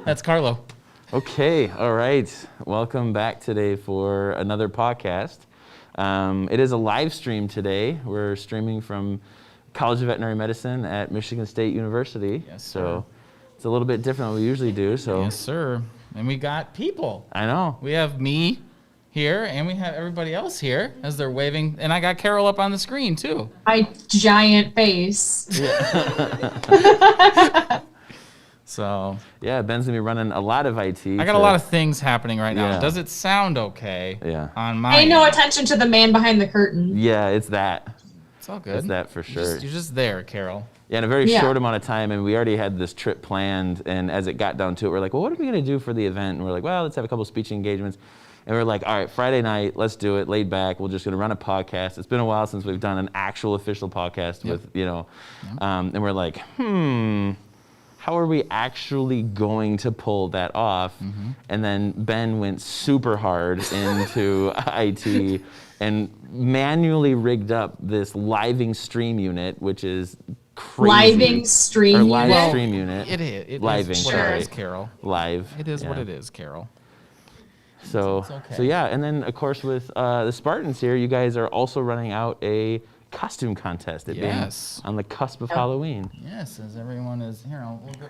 That's Carlo. Okay, all right. Welcome back today for another PAWCast. It is a live stream today. We're streaming from College of Veterinary Medicine at Michigan State University. Yes, sir. So it's a little bit different than we usually do. So Yes, sir. And we got people. I know. We have me here, and we have everybody else here as they're waving. And I got Carol up on the screen, too. My giant face. So Yeah, Ben's gonna be running a lot of IT. I got a lot of things happening right now. Yeah. Does it sound okay? Yeah. On my Pay no end? attention to the man behind the curtain. Yeah, it's that. It's all good. It's that for sure. You're just there, Carol. Yeah, in a very Yeah. short amount of time, and we already had this trip planned, and as it got down to it, we're like, well, what are we going to do for the event? And we're like, well, let's have a couple speech engagements. And we're like, all right, Friday night, let's do it, laid back. We're just going to run a podcast. It's been a while since we've done an actual official podcast with, and we're like, how are we actually going to pull that off? Mm-hmm. And then Ben went super hard into IT and manually rigged up this living stream unit, which is crazy. Living stream Or live unit? stream unit. It is. It Living, is what sorry. it is, Carol. Live. It is what yeah. it is, Carol. So, It's okay. so yeah, and then of course with the Spartans here, you guys are also running out a costume contest. It Yes. being on the cusp of Halloween. Yes, as everyone is here,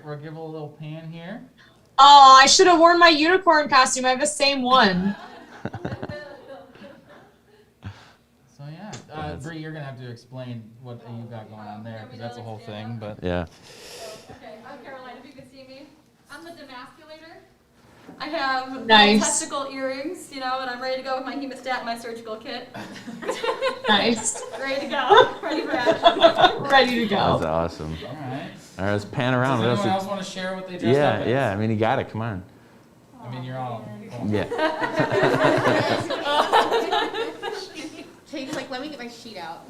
we'll give a little pan here. Oh, I should have worn my unicorn costume. I have the same one. So yeah, Bree, you're gonna have to explain what you got going on there because that's a whole thing. But Yeah. Okay, I'm Caroline, if you can see me. I'm the demasculator. I have Nice. testicle earrings, and I'm ready to go with my hemostat and my surgical kit. Nice. Ready to go. Ready for action. Ready to go. That's awesome. all right. All right, let's pan around. Does What anyone else? else want to share what they dressed up Yeah, as? yeah. I mean, you got it. Come on. I mean, you're all. Yeah. Shane's like, let me get my sheet out.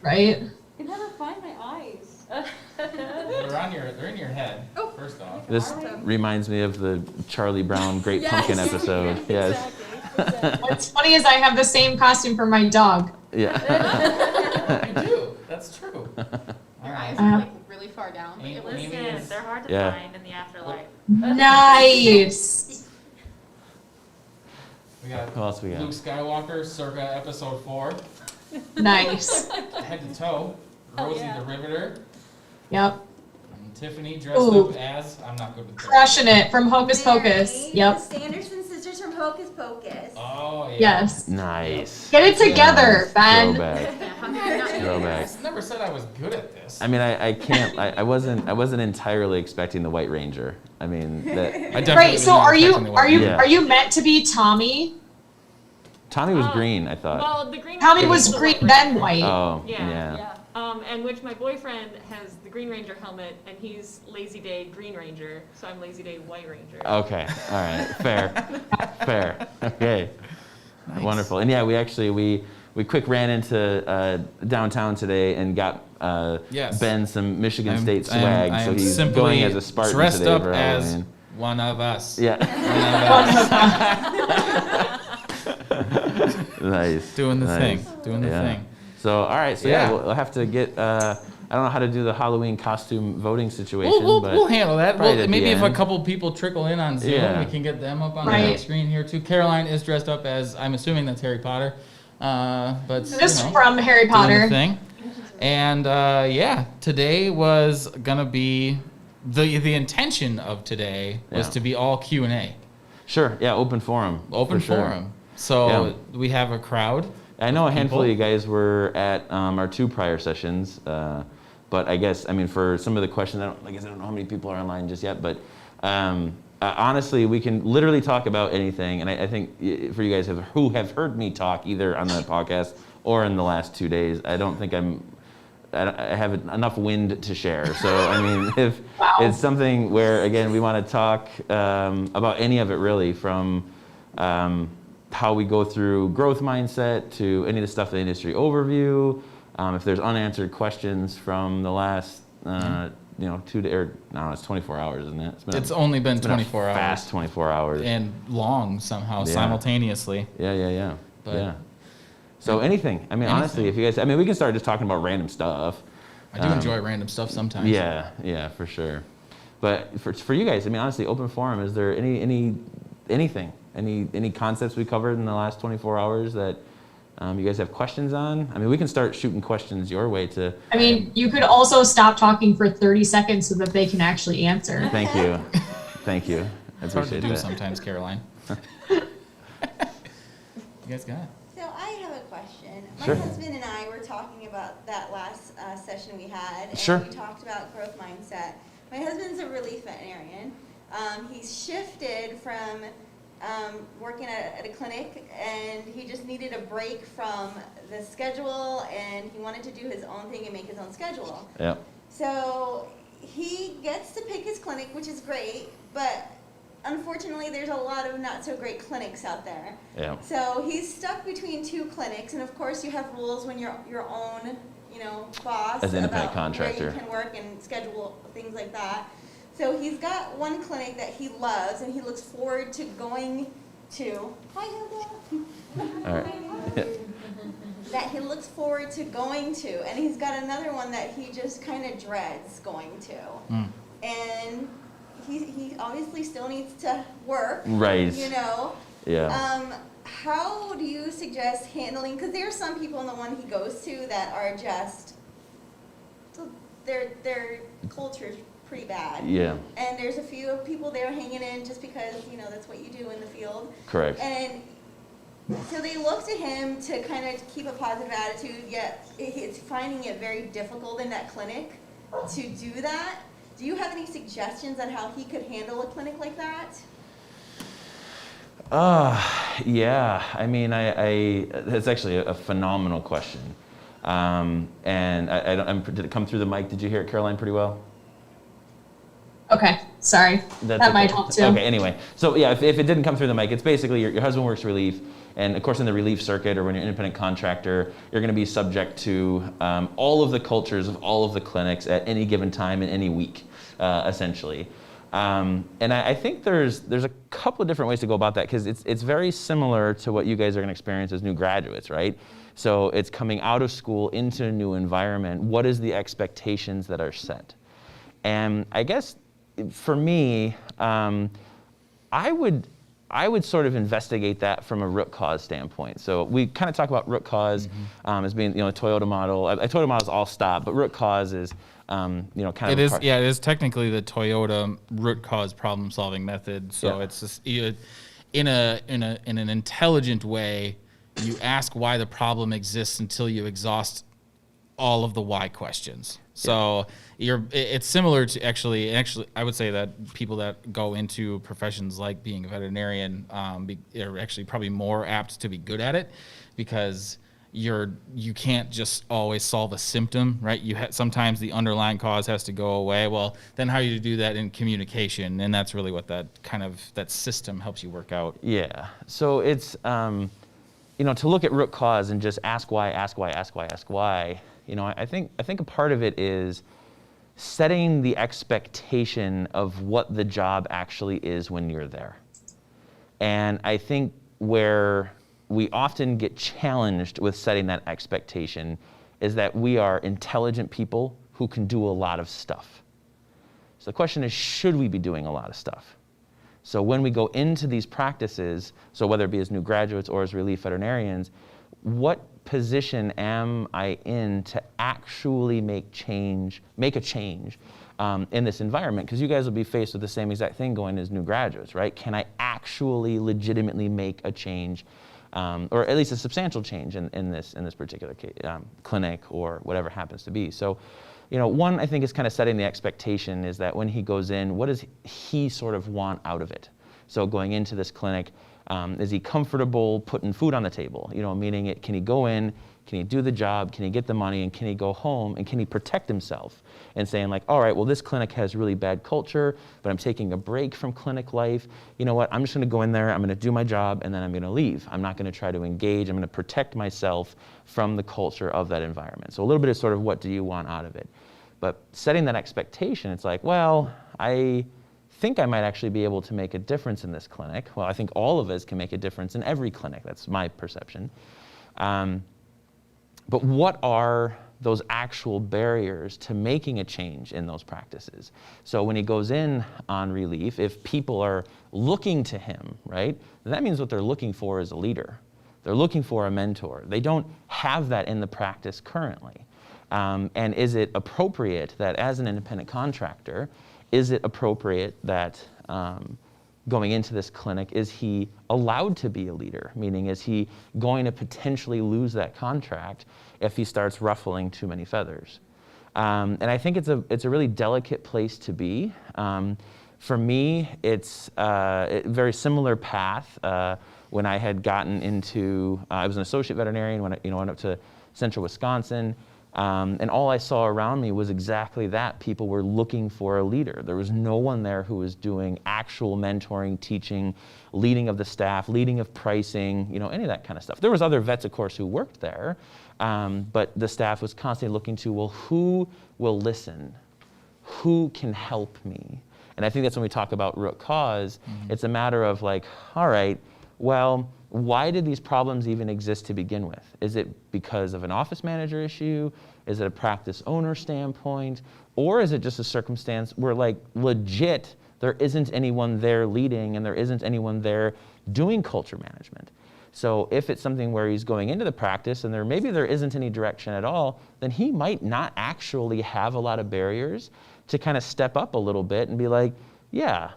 Right? I can never find my eyes. They're in your head. Oh. First off. This reminds me of the Charlie Brown Great Pumpkin episode. Yes. Exactly. What's funny is I have the same costume for my dog. Yeah. You do. That's true. All Your right. eyes are like really far down. Amy- But Amy Listen, is- they're hard to Yeah. find in the afterlife. Nice. We got Who else we got? Luke Skywalker, circa episode 4, Nice. head to toe. Rosie yeah. the Riveter. Yep. And Tiffany dressed Ooh. up as I'm not good with that. Crushing it from Hocus Pocus. Yep. The Sanderson sisters from Hocus Pocus. Oh yeah. Yes. Nice. Get it together, Nice. Ben. Throwback. yeah, how can you not know Throwback. I never said I was good at this. I mean, I can't. I wasn't entirely expecting the White Ranger. I mean, that I definitely Right. was So not are you expecting the white Yeah. are you meant to be Tommy? Tommy was green. I thought. Well, the Green Tommy Ranger was is the green, White then Ranger. white. Oh, Yeah. yeah. And which my boyfriend has the Green Ranger helmet, and he's Lazy Day Green Ranger, so I'm Lazy Day White Ranger. Okay. All right. Fair. Fair. Okay. Nice. Wonderful. And yeah, we quick ran into downtown today and got Yes. Ben some Michigan I'm- State I am- swag, I so am he's simply going as a Spartan dressed today up for as Halloween. one of us. Yeah. Nice. Doing the Nice. thing. Doing the Yeah. thing. So all right. So yeah, Yeah. we'll have to get. I don't know how to do the Halloween costume voting situation, We'll but handle that. right Well, at maybe the if a end. couple people trickle in on Zoom, Yeah. we can get them up on Right. the screen here too. Caroline is dressed up as, I'm assuming that's Harry Potter. But Just you know, from Harry doing the Potter. thing. And yeah, today was gonna be the intention of today was Yeah. to be all Q&A, sure. Yeah, open forum. open for sure. forum. So Yeah. we have a crowd. I know a handful of you people. guys were at our 2 prior sessions, but I guess, I mean, for some of the questions, I don't know how many people are online just yet, but honestly, we can literally talk about anything, and I think for you guys who have heard me talk either on the podcast or in the last 2 days, I don't think I have enough wind to share. So, I mean, if it's something where, again, we want to talk about any of it really, from how we go through growth mindset to any of the stuff, the industry overview, if there's unanswered questions from the last, 2 days, or I don't know, it's 24 hours, isn't it? It's only been a 24 hours. fast 24 hours. And long somehow, Yeah. simultaneously. Yeah. But- Yeah. So anything. I mean, honestly, if you guys, we can start just talking about random stuff. I do enjoy random stuff sometimes. Yeah, for sure. But for you guys, I mean, honestly, open forum, is there anything, any concepts we covered in the last 24 hours that you guys have questions on? I mean, we can start shooting questions your way to. I mean, you could also stop talking for 30 seconds so that they can actually answer. Thank you. Thank you. I It's hard to appreciate do that. sometimes, Caroline. You guys got it. So I have a question. My Sure. husband and I were talking about that last session we had, and Sure. we talked about growth mindset. My husband's a relief veterinarian. He's shifted from working at a clinic, and he just needed a break from the schedule, and he wanted to do his own thing and make his own schedule. Yeah. So he gets to pick his clinic, which is great, but unfortunately there's a lot of not so great clinics out there. Yeah. So he's stuck between two clinics, and of course you have rules when you're your own, boss As an independent about contractor. where you can work and schedule things like that. So he's got one clinic that he loves and he looks forward to going to. Hi, Hilda. All right. That he looks forward to going to, and he's got another one that he just kind of dreads going to. And he obviously still needs to work. Right. Yeah. How do you suggest handling, because there are some people in the one he goes to that are just, their culture's pretty bad. Yeah. And there's a few people there hanging in just because, that's what you do in the field. Correct. And so they look to him to kind of keep a positive attitude, yet it's finding it very difficult in that clinic to do that. Do you have any suggestions on how he could handle a clinic like that? Yeah. I mean, that's actually a phenomenal question. And did it come through the mic? Did you hear it, Caroline, pretty well? Okay, sorry. That's That okay. might help too. Okay, anyway. So yeah, if it didn't come through the mic, it's basically your husband works relief, and of course in the relief circuit or when you're an independent contractor, you're going to be subject to all of the cultures of all of the clinics at any given time in any week, essentially. And I think there's a couple of different ways to go about that, because it's very similar to what you guys are going to experience as new graduates, right? So it's coming out of school into a new environment. What is the expectations that are set? And I guess for me, I would sort of investigate that from a root cause standpoint. So we kind of talk about root cause as being, a Toyota model. A Toyota model is all stop, but root cause is, kind of. It is, yeah, it is technically the Toyota root cause problem solving method. So it's just in an intelligent way, you ask why the problem exists until you exhaust all of the why questions. So it's similar to actually I would say that people that go into professions like being a veterinarian are actually probably more apt to be good at it, because you can't just always solve a symptom, right? Sometimes the underlying cause has to go away. Well, then how do you do that in communication? And that's really what that system helps you work out. Yeah. So it's to look at root cause and just ask why. I think a part of it is setting the expectation of what the job actually is when you're there. And I think where we often get challenged with setting that expectation is that we are intelligent people who can do a lot of stuff. So the question is, should we be doing a lot of stuff? So when we go into these practices, so whether it be as new graduates or as relief veterinarians, what position am I in to actually make a change in this environment? Because you guys will be faced with the same exact thing going as new graduates, right? Can I actually legitimately make a change, or at least a substantial change in this particular case, clinic or whatever happens to be? So, one, I think is kind of setting the expectation is that when he goes in, what does he sort of want out of it? So going into this clinic, is he comfortable putting food on the table? Meaning can he go in, can he do the job, can he get the money, and can he go home, and can he protect himself? And saying like, all right, well, this clinic has really bad culture, but I'm taking a break from clinic life. You know what, I'm just gonna go in there, I'm gonna do my job, and then I'm gonna leave. I'm not gonna try to engage, I'm gonna protect myself from the culture of that environment. So a little bit of sort of what do you want out of it? But setting that expectation, it's like, well, I think I might actually be able to make a difference in this clinic. Well, I think all of us can make a difference in every clinic. That's my perception. But what are those actual barriers to making a change in those practices. So when he goes in on relief, if people are looking to him, right, that means what they're looking for is a leader. They're looking for a mentor. They don't have that in the practice currently. And is it appropriate that as an independent contractor, is it appropriate that going into this clinic, is he allowed to be a leader? Meaning, is he going to potentially lose that contract if he starts ruffling too many feathers? And I think it's a really delicate place to be. For me, it's a very similar path. When I had gotten into, I was an associate veterinarian when I went up to central Wisconsin. And all I saw around me was exactly that. People were looking for a leader. There was no one there who was doing actual mentoring, teaching, leading of the staff, leading of pricing, any of that kind of stuff. There was other vets, of course, who worked there, but the staff was constantly looking to, well, who will listen? Who can help me? And I think that's when we talk about root cause. It's a matter of like, all right, well, why did these problems even exist to begin with? Is it because of an office manager issue? Is it a practice owner standpoint? Or is it just a circumstance where like legit, there isn't anyone there leading and there isn't anyone there doing culture management? So if it's something where he's going into the practice and maybe there isn't any direction at all, then he might not actually have a lot of barriers to kind of step up a little bit and be like, yeah,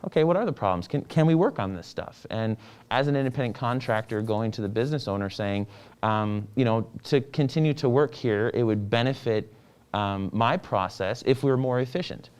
okay, what are the problems? Can we work on this stuff? And as an independent contractor going to the business owner saying, to continue to work here, it would benefit my process if we were more efficient.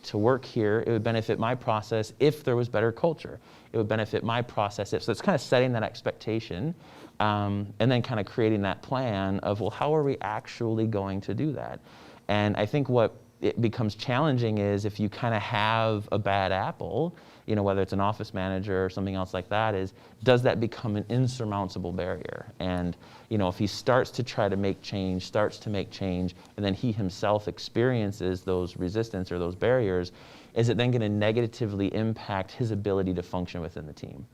To work here, it would benefit my process if there was better culture. It would benefit my process so it's kind of setting that expectation and then kind of creating that plan of, well, how are we actually going to do that? And I think what it becomes challenging is if you kind of have a bad apple, whether it's an office manager or something else like that, does that become an insurmountable barrier? And, if he starts to try to make change, and then he himself experiences those resistance or those barriers, is it then going to negatively impact his ability to function within the team?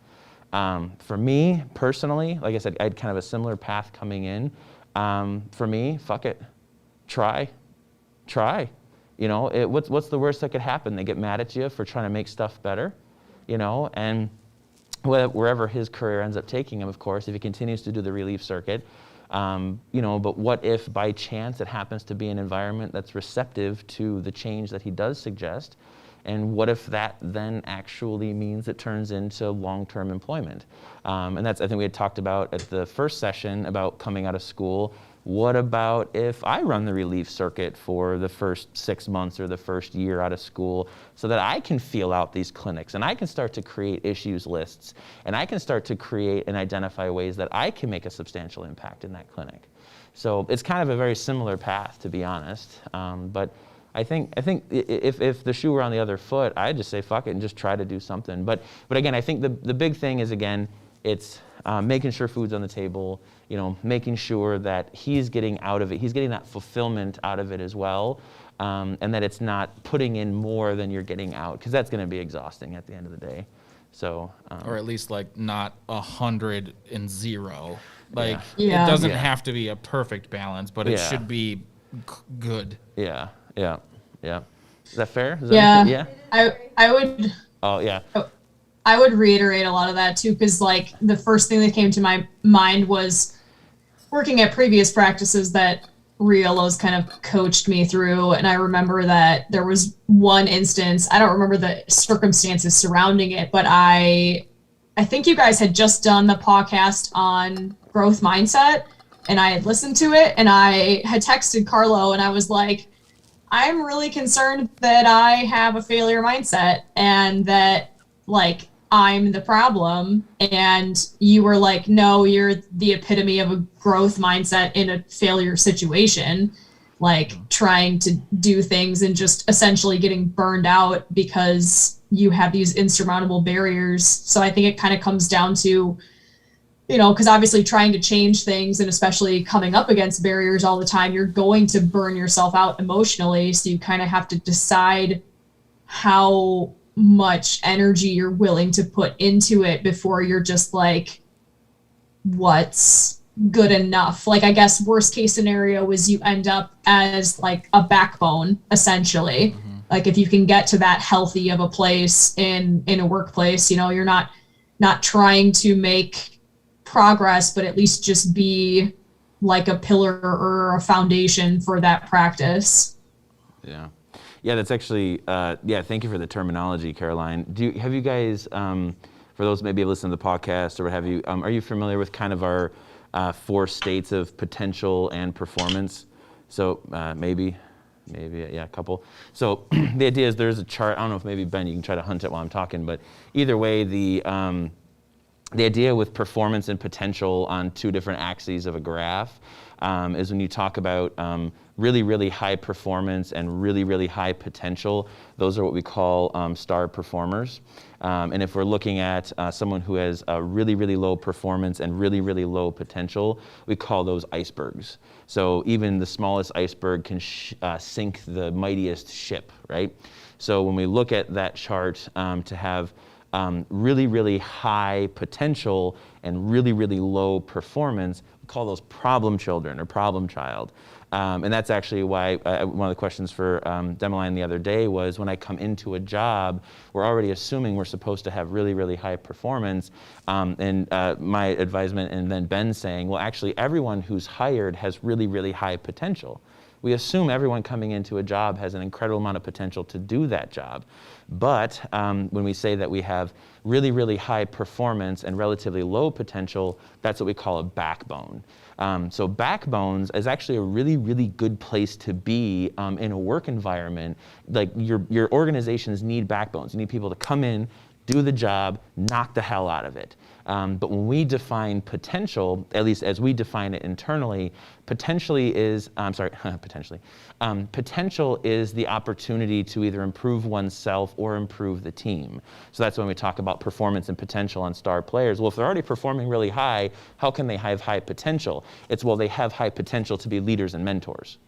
For me, personally, like I said, I had kind of a similar path coming in. For me, fuck it. Try. What's the worst that could happen? They get mad at you for trying to make stuff better, and wherever his career ends up taking him, of course, if he continues to do the relief circuit, but what if by chance it happens to be an environment that's receptive to the change that he does suggest? And what if that then actually means it turns into long-term employment? And that's, I think we had talked about at the first session about coming out of school. What about if I run the relief circuit for the first 6 months or the first year out of school so that I can feel out these clinics and I can start to create issues lists and I can start to create and identify ways that I can make a substantial impact in that clinic? So it's kind of a very similar path, to be honest. But I think if the shoe were on the other foot, I'd just say fuck it and just try to do something. But again, I think the big thing is, again, it's making sure food's on the table, making sure that he's getting out of it, he's getting that fulfillment out of it as well, and that it's not putting in more than you're getting out, because that's going to be exhausting at the end of the day. So, or at least like not 100 and 0. Like Yeah. it doesn't Yeah. have to be a perfect balance, but it Yeah. should be good. Yeah. Is that fair? Is Yeah. that yeah? I would Oh, yeah. I would reiterate a lot of that too, because like the first thing that came to my mind was working at previous practices that Riolos kind of coached me through. And I remember that there was one instance, I don't remember the circumstances surrounding it, but I think you guys had just done the PAWCast on growth mindset, and I had listened to it, and I had texted Carlo and I was like, I'm really concerned that I have a failure mindset and that like I'm the problem. And you were like, no, you're the epitome of a growth mindset in a failure situation, like trying to do things and just essentially getting burned out because you have these insurmountable barriers. So I think it kind of comes down to, because obviously trying to change things and especially coming up against barriers all the time, you're going to burn yourself out emotionally. So you kind of have to decide how much energy you're willing to put into it before you're just like, what's good enough. Like, I guess worst case scenario is you end up as like a backbone, essentially. Like if you can get to that healthy of a place in a workplace, you know, you're not trying to make progress, but at least just be like a pillar or a foundation for that practice. Yeah. Yeah, that's actually, thank you for the terminology, Caroline. Have you guys, for those maybe have listened to the podcast or what have you, are you familiar with kind of our 4 states of potential and performance? So maybe, a couple. So the idea is there's a chart. I don't know if maybe Ben, you can try to hunt it while I'm talking, but either way, the idea with performance and potential on 2 different axes of a graph is when you talk about really, really high performance and really, really high potential. Those are what we call star performers. And if we're looking at someone who has a really, really low performance and really, really low potential, we call those icebergs. So even the smallest iceberg can sink the mightiest ship, right? So when we look at that chart, to have really, really high potential and really, really low performance, we call those problem children or problem child. And that's actually why one of the questions for Demoline the other day was, when I come into a job, we're already assuming we're supposed to have really, really high performance. And my advisement, and then Ben saying, well, actually everyone who's hired has really, really high potential. We assume everyone coming into a job has an incredible amount of potential to do that job. But when we say that we have really, really high performance and relatively low potential, that's what we call a backbone. So backbones is actually a really, really good place to be in a work environment. Like your organizations need backbones. You need people to come in, do the job, knock the hell out of it. But when we define potential, at least as we define it internally, potential is the opportunity to either improve oneself or improve the team. So that's when we talk about performance and potential on star players. Well, if they're already performing really high, how can they have high potential? It's, well, they have high potential to be leaders and mentors.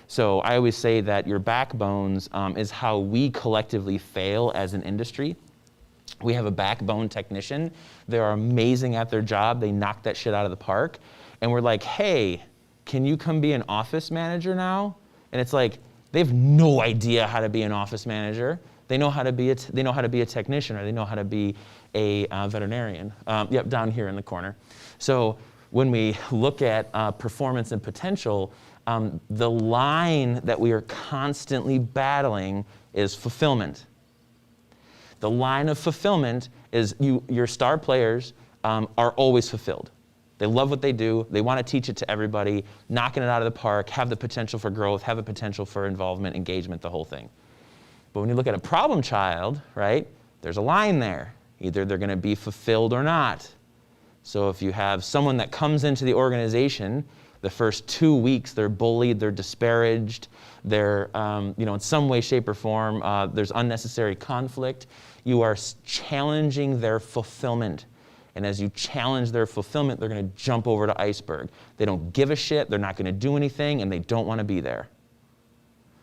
So I always say that your backbones is how we collectively fail as an industry. We have a backbone technician. They're amazing at their job. They knock that shit out of the park. And we're like, hey, can you come be an office manager now? And it's like, they have no idea how to be an office manager. They know how to be a technician, or they know how to be a veterinarian. Yep, down here in the corner. So when we look at performance and potential, the line that we are constantly battling is fulfillment. The line of fulfillment is your star players are always fulfilled. They love what they do. They want to teach it to everybody, knocking it out of the park, have the potential for growth, have the potential for involvement, engagement, the whole thing. But when you look at a problem child, right, there's a line there. Either they're going to be fulfilled or not. So if you have someone that comes into the organization, the first 2 weeks they're bullied, they're disparaged, they're in some way, shape, or form, there's unnecessary conflict. You are challenging their fulfillment. And as you challenge their fulfillment, they're going to jump over to iceberg. They don't give a shit, they're not going to do anything, and they don't want to be there.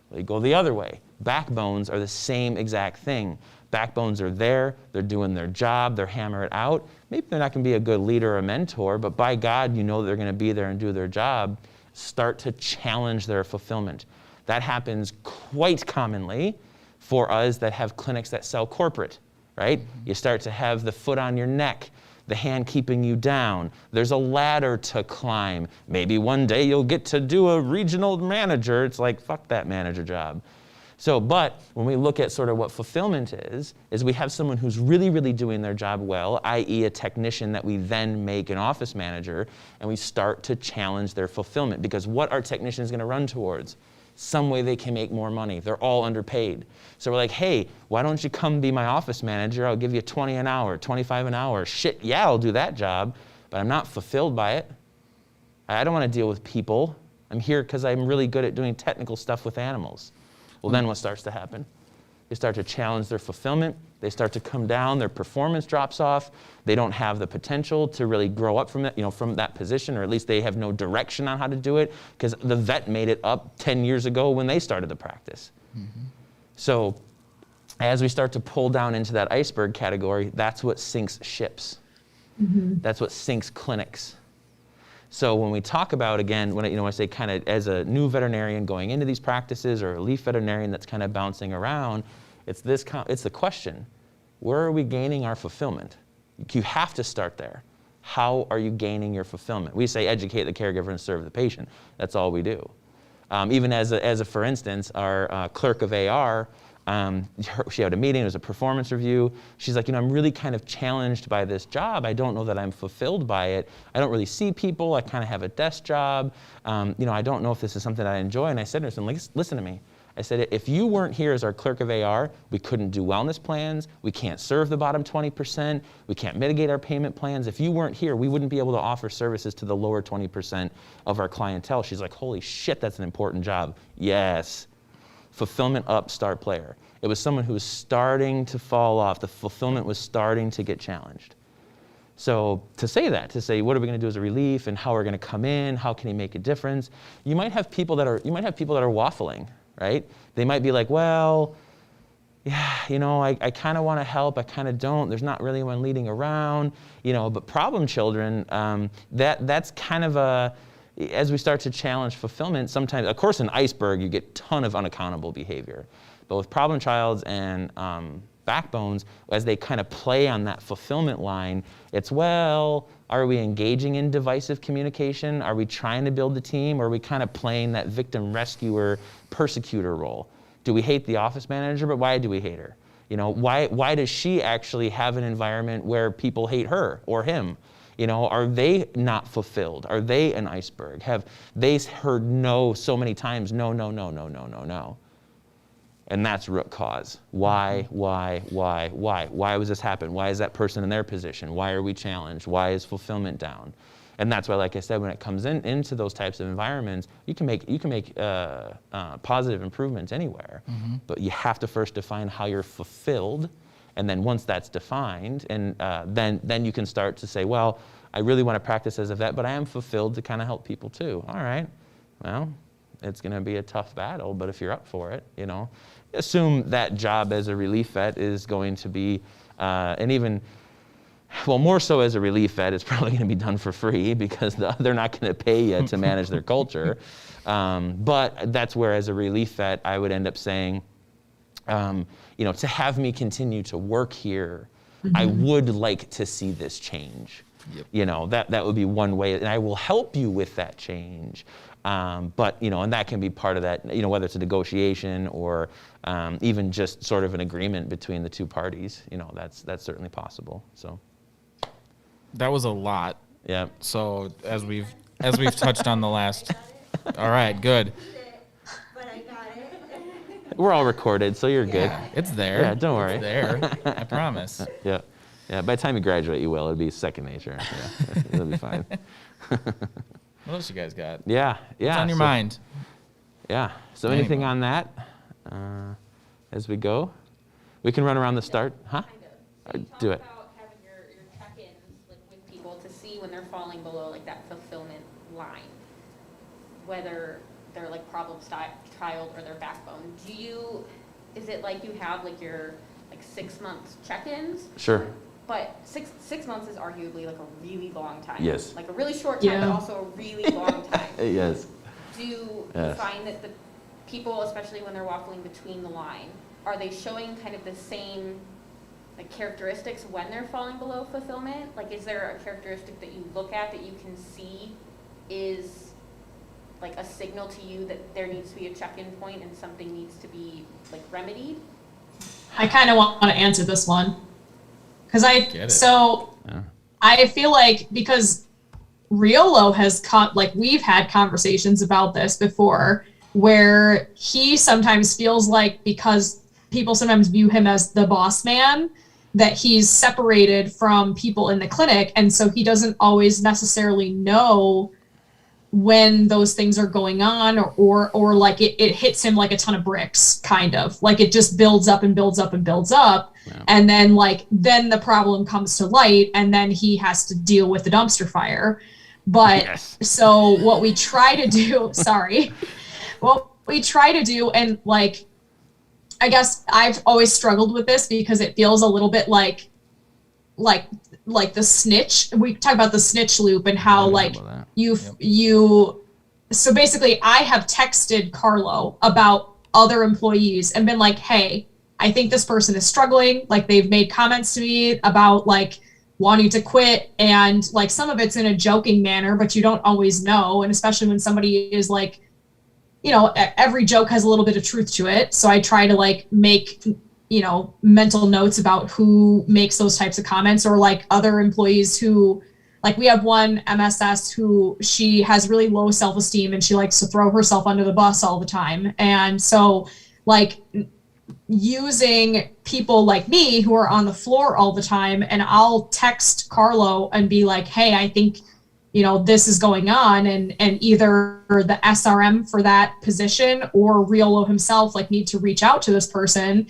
Well, you go the other way. Backbones are the same exact thing. Backbones are there, they're doing their job, they're hammering it out. Maybe they're not going to be a good leader or a mentor, but by God, you know they're going to be there and do their job. Start to challenge their fulfillment. That happens quite commonly for us that have clinics that sell corporate, right? You start to have the foot on your neck, the hand keeping you down. There's a ladder to climb. Maybe one day you'll get to do a regional manager. It's like, fuck that manager job. So, but when we look at sort of what fulfillment is we have someone who's really, really doing their job well, i.e. a technician that we then make an office manager, and we start to challenge their fulfillment. Because what are technicians going to run towards? Some way they can make more money. They're all underpaid. So we're like, hey, why don't you come be my office manager? I'll give you $20 an hour, $25 an hour. Shit, yeah, I'll do that job, but I'm not fulfilled by it. I don't want to deal with people. I'm here because I'm really good at doing technical stuff with animals. Well, then what starts to happen? They start to challenge their fulfillment. They start to come down. Their performance drops off. They don't have the potential to really grow up from that, from that position, or at least they have no direction on how to do it because the vet made it up 10 years ago when they started the practice. Mm-hmm. So as we start to pull down into that iceberg category, that's what sinks ships. Mm-hmm. That's what sinks clinics. So when we talk about, again, when I say kind of as a new veterinarian going into these practices or a leaf veterinarian that's kind of bouncing around, it's the question, where are we gaining our fulfillment? You have to start there. How are you gaining your fulfillment? We say educate the caregiver and serve the patient. That's all we do. Even as a for instance, our clerk of AR, she had a meeting, it was a performance review. She's like, I'm really kind of challenged by this job. I don't know that I'm fulfilled by it. I don't really see people. I kind of have a desk job. I don't know if this is something I enjoy. And I said to her, listen to me. I said, if you weren't here as our clerk of AR, we couldn't do wellness plans. We can't serve the bottom 20%. We can't mitigate our payment plans. If you weren't here, we wouldn't be able to offer services to the lower 20% of our clientele. She's like, holy shit, that's an important job. Yes. Fulfillment up, star player. It was someone who was starting to fall off. The fulfillment was starting to get challenged. So to say what are we going to do as a relief and how we're going to come in, how can he make a difference? You might have people that are waffling, right? They might be like, well, yeah, I kind of want to help, I kind of don't. There's not really one leading around, but problem children, that's kind of as we start to challenge fulfillment, sometimes, of course, in iceberg, you get a ton of unaccountable behavior. But with problem childs and backbones, as they kind of play on that fulfillment line, it's, well, are we engaging in divisive communication? Are we trying to build the team? Or are we kind of playing that victim rescuer persecutor role? Do we hate the office manager, but why do we hate her? Why does she actually have an environment where people hate her or him? Are they not fulfilled? Are they an iceberg? Have they heard no so many times? No, no, no, no, no, no, no. And that's root cause. Why? Why was this happen? Why is that person in their position? Why are we challenged? Why is fulfillment down? And that's why, like I said, when it comes into those types of environments, you can make positive improvements anywhere. Mm-hmm. But you have to first define how you're fulfilled. And then once that's defined, and then you can start to say, well, I really want to practice as a vet, but I am fulfilled to kind of help people too. All right, well, it's going to be a tough battle, but if you're up for it, assume that job as a relief vet is going to be, and even, well, more so as a relief vet, it's probably going to be done for free because they're not going to pay you to manage their culture. But that's where, as a relief vet, I would end up saying, to have me continue to work here, mm-hmm. I would like to see this change. Yep. That would be one way, and I will help you with that change. But, and that can be part of that, whether it's a negotiation or even just sort of an agreement between the two parties, that's certainly possible. So that was a lot. Yeah. So as we've touched on the last, all right, good. But I got it. We're all recorded, so you're good. It's there. Yeah, don't worry. It's there. I promise. Yeah. Yeah. By the time you graduate, you will. It'll be second nature. Yeah. It'll be fine. What else you guys got? Yeah. What's on your mind? Yeah. So anything on that as we go? We can run around the start. Huh? Kind of. So Do you it. talk about having your check-ins with people to see when they're falling below that fulfillment line, whether they're problem child or their backbone. Is it you have your 6 months check-ins? Sure. But six months is arguably a really long time. Yes. A really short time, but also a really long time. Yes. Do you Yes. find that the people, especially when they're waffling between the line, are they showing kind of the same characteristics when they're falling below fulfillment? Is there a characteristic that you look at that you can see is a signal to you that there needs to be a check-in point and something needs to be remedied? I kind of want to answer this one because I feel because Riolo has we've had conversations about this before where he sometimes feels because people sometimes view him as the boss man, that he's separated from people in the clinic, and so he doesn't always necessarily know when those things are going on, or it hits him like a ton of bricks, kind of it just builds up and builds up and builds up. Yeah. And then then the problem comes to light and then he has to deal with the dumpster fire. But yes. So what we try to do, and I guess I've always struggled with this because it feels a little bit like the snitch. We talk about the snitch loop and how So basically I have texted Carlo about other employees and been like, hey, I think this person is struggling. Like they've made comments to me about like wanting to quit, and like some of it's in a joking manner, but you don't always know. And especially when somebody is like, every joke has a little bit of truth to it. So I try to like make, mental notes about who makes those types of comments, or like other employees who, like we have one MSS who she has really low self-esteem and she likes to throw herself under the bus all the time. And so like using people like me who are on the floor all the time, and I'll text Carlo and be like, hey, I think, this is going on, and either the SRM for that position or Riolo himself like need to reach out to this person.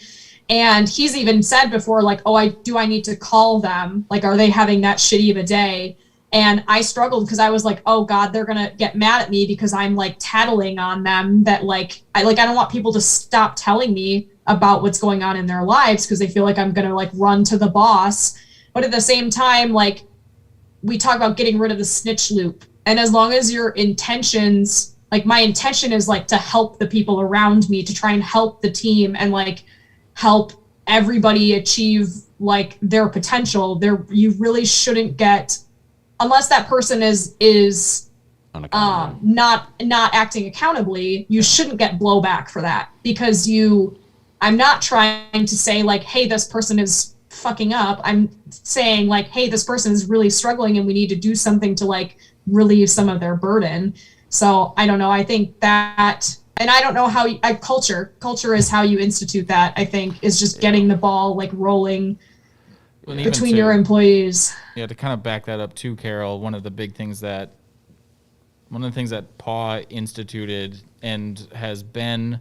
And he's even said before, like, oh, I need to call them? Like, are they having that shitty of a day? And I struggled because I was like, oh God, they're going to get mad at me because I'm like tattling on them, that I don't want people to stop telling me about what's going on in their lives because they feel like I'm going to like run to the boss. But at the same time, like we talk about getting rid of the snitch loop. And as long as your intentions, like my intention is like to help the people around me, to try and help the team and like help everybody achieve like their potential, you really shouldn't get, unless that person is not acting accountably, you shouldn't get blowback for that, because I'm not trying to say like, hey, this person is fucking up. I'm saying like, hey, this person is really struggling and we need to do something to like relieve some of their burden. So I don't know. I think that, and I don't know how culture is how you institute that. I think is just getting the ball like rolling between your employees. Yeah, to kind of back that up too, Carol, one of the things that PAW instituted and has been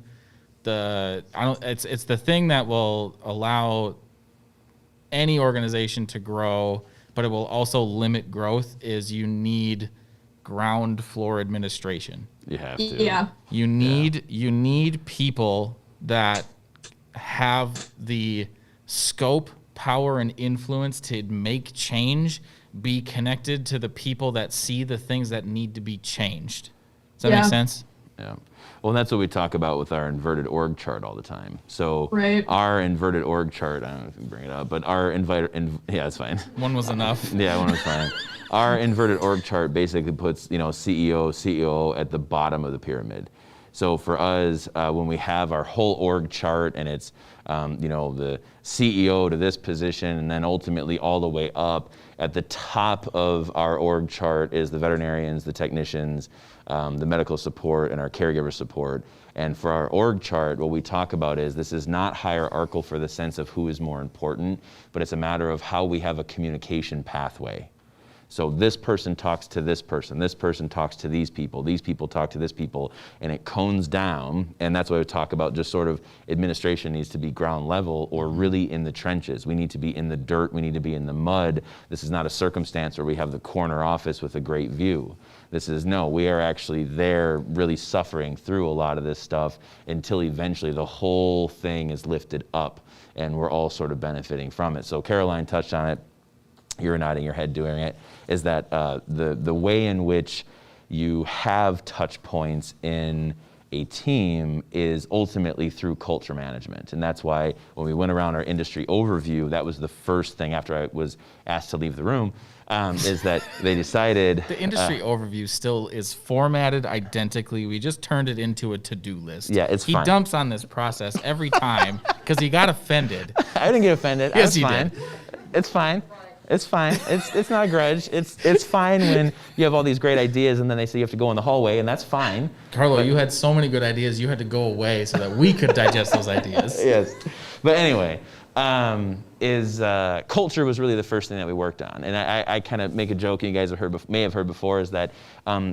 it's the thing that will allow any organization to grow, but it will also limit growth, is you need ground floor administration. You have to. Yeah. You need people that have the scope, power, and influence to make change, be connected to the people that see the things that need to be changed. Does that make sense? Yeah. Well, and that's what we talk about with our inverted org chart all the time. So our inverted org chart, I don't know if you can bring it up, but yeah, it's fine. One was enough. Yeah, one was fine. Our inverted org chart basically puts, CEO, COO at the bottom of the pyramid. So for us, when we have our whole org chart and it's, the CEO to this position, and then ultimately all the way up, at the top of our org chart is the veterinarians, the technicians, the medical support, and our caregiver support. And for our org chart, what we talk about is this is not hierarchical for the sense of who is more important, but it's a matter of how we have a communication pathway. So this person talks to this person talks to these people talk to this people, and it cones down. And that's why we talk about just sort of administration needs to be ground level or really in the trenches. We need to be in the dirt, we need to be in the mud. This is not a circumstance where we have the corner office with a great view. We are actually there really suffering through a lot of this stuff until eventually the whole thing is lifted up and we're all sort of benefiting from it. So Caroline touched on it. You're nodding your head doing it, is that the way in which you have touch points in a team is ultimately through culture management. And that's why when we went around our industry overview, that was the first thing after I was asked to leave the room, is that they decided... The industry overview still is formatted identically. We just turned it into a to-do list. Yeah, it's fine. He dumps on this process every time because he got offended. I didn't get offended. Yes, he fine. did. It's fine. It's fine. It's not a grudge. It's fine when you have all these great ideas and then they say you have to go in the hallway, and that's fine. Carlo, you had so many good ideas, you had to go away so that we could digest those ideas. Yes. But anyway, culture was really the first thing that we worked on. And I kind of make a joke, and you guys may have heard before, is that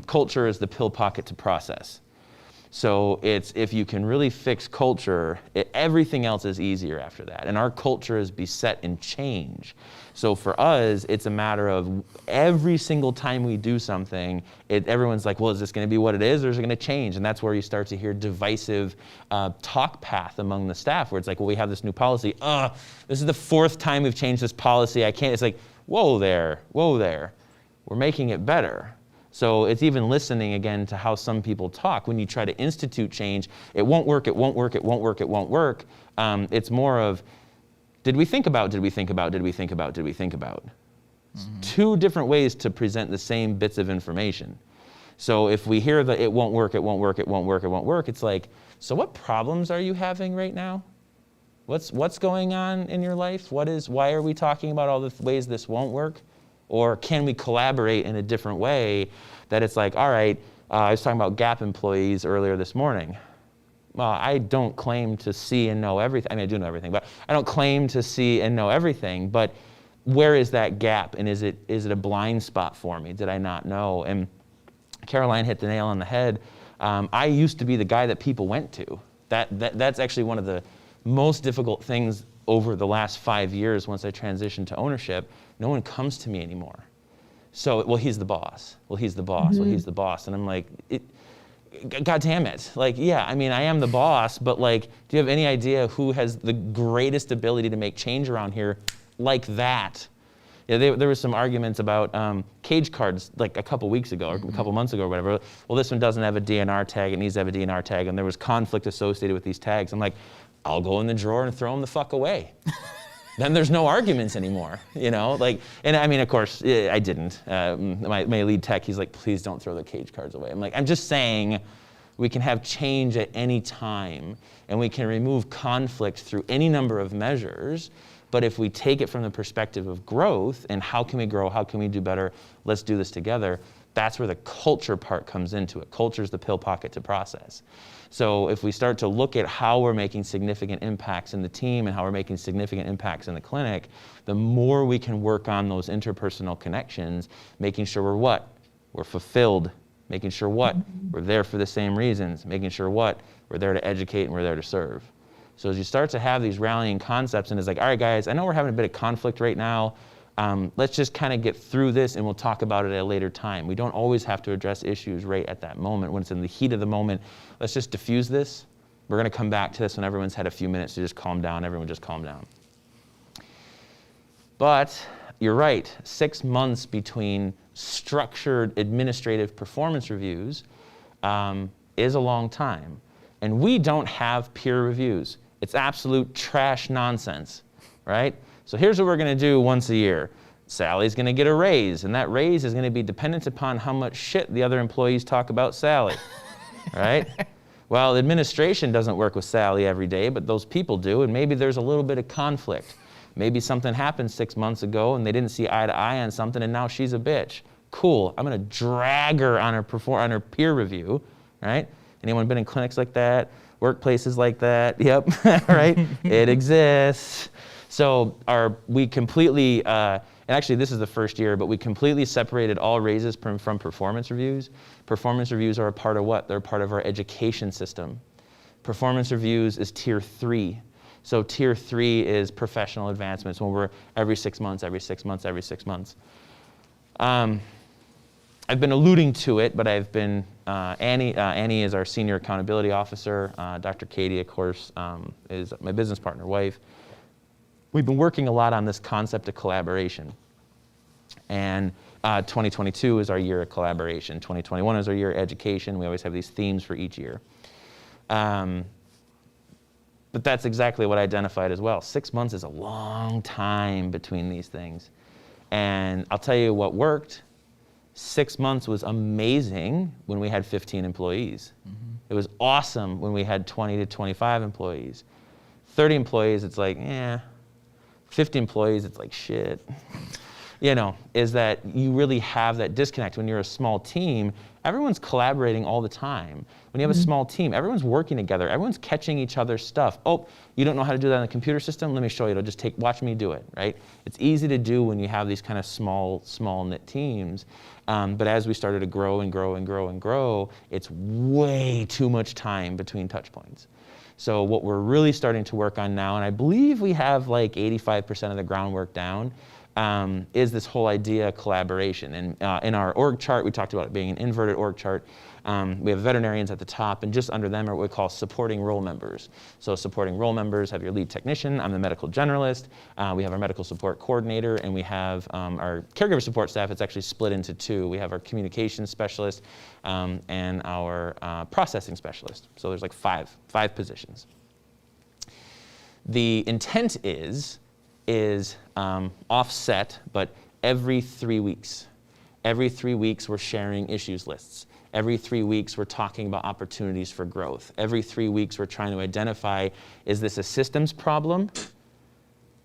culture is the pill pocket to process. So it's, if you can really fix culture, everything else is easier after that. And our culture is beset in change. So for us, it's a matter of every single time we do something, everyone's like, well, is this going to be what it is, or is it going to change? And that's where you start to hear divisive talk path among the staff, where it's like, well, we have this new policy. This is the fourth time we've changed this policy. I can't. It's like, whoa there. We're making it better. So it's even listening again to how some people talk. When you try to institute change, it won't work, it won't work, it won't work, it won't work. It's more of, did we think about, did we think about, did we think about, did we think about? Mm-hmm. Two different ways to present the same bits of information. So if we hear that it won't work, it won't work, it won't work, it won't work, it's like, so what problems are you having right now? What's going on in your life? Why are we talking about all the ways this won't work? Or can we collaborate in a different way that it's like, all right, I was talking about gap employees earlier this morning. Well, I don't claim to see and know everything. I mean, I do know everything, but I don't claim to see and know everything. But where is that gap? And is it a blind spot for me? Did I not know? And Caroline hit the nail on the head. I used to be the guy that people went to. That's actually one of the most difficult things over the last 5 years once I transitioned to ownership. No one comes to me anymore. So, well, he's the boss. Well, he's the boss. Mm-hmm. Well, he's the boss. And I'm like, God damn it. Like, yeah, I mean, I am the boss, but like, do you have any idea who has the greatest ability to make change around here like that? Yeah, there were some arguments about cage cards like a couple weeks ago or a couple months ago or whatever. Well, this one doesn't have a DNR tag, it needs to have a DNR tag, and there was conflict associated with these tags. I'm like, I'll go in the drawer and throw them the fuck away. Then there's no arguments anymore, you know? Like, and I mean, of course, I didn't. My lead tech, he's like, please don't throw the cage cards away. I'm like, I'm just saying we can have change at any time, and we can remove conflict through any number of measures. But if we take it from the perspective of growth and how can we grow, how can we do better, let's do this together, that's where the culture part comes into it. Culture is the pill pocket to process. So if we start to look at how we're making significant impacts in the team and how we're making significant impacts in the clinic, the more we can work on those interpersonal connections, making sure we're what? We're fulfilled. Making sure what? We're there for the same reasons. Making sure what? We're there to educate and we're there to serve. So as you start to have these rallying concepts and it's like, all right, guys, I know we're having a bit of conflict right now. Let's just kind of get through this and we'll talk about it at a later time. We don't always have to address issues right at that moment. When it's in the heat of the moment, let's just diffuse this. We're going to come back to this when everyone's had a few minutes to just calm down. Everyone just calm down. But you're right, 6 months between structured administrative performance reviews is a long time. And we don't have peer reviews. It's absolute trash nonsense, right? So here's what we're going to do once a year. Sally's going to get a raise, and that raise is going to be dependent upon how much shit the other employees talk about Sally, right? Well, administration doesn't work with Sally every day, but those people do, and maybe there's a little bit of conflict. Maybe something happened 6 months ago, and they didn't see eye to eye on something, and now she's a bitch. Cool. I'm going to drag her on her peer review, right? Anyone been in clinics like that? Workplaces like that? Yep, right? It exists. So we completely, and actually this is the first year, but we completely separated all raises from performance reviews. Performance reviews are a part of what? They're a part of our education system. Performance reviews is tier 3. So tier 3 is professional advancements when we're every 6 months, every 6 months, every 6 months. I've been alluding to it, but I've been, Annie is our senior accountability officer. Dr. Katie, of course, is my business partner, wife. We've been working a lot on this concept of collaboration. And 2022 is our year of collaboration. 2021 is our year of education. We always have these themes for each year. But that's exactly what I identified as well. 6 months is a long time between these things. And I'll tell you what worked. 6 months was amazing when we had 15 employees. Mm-hmm. It was awesome when we had 20 to 25 employees. 30 employees, it's like, 50 employees, it's like shit. You know, is that you really have that disconnect. When you're a small team, everyone's collaborating all the time. When you have a small team, everyone's working together. Everyone's catching each other's stuff. Oh, you don't know how to do that on the computer system? Let me show you. It'll just watch me do it, right? It's easy to do when you have these kind of small knit teams. But as we started to grow and grow and grow and grow, it's way too much time between touch points. So what we're really starting to work on now, and I believe we have like 85% of the groundwork down, is this whole idea of collaboration. And in our org chart, we talked about it being an inverted org chart. We have veterinarians at the top, and just under them are what we call supporting role members. So supporting role members have your lead technician, I'm the medical generalist, we have our medical support coordinator, and we have our caregiver support staff. It's actually split into two. We have our communications specialist and our processing specialist. So there's like five positions. The intent is offset, but every 3 weeks. Every 3 weeks we're sharing issues lists. Every 3 weeks we're talking about opportunities for growth. Every 3 weeks we're trying to identify, is this a systems problem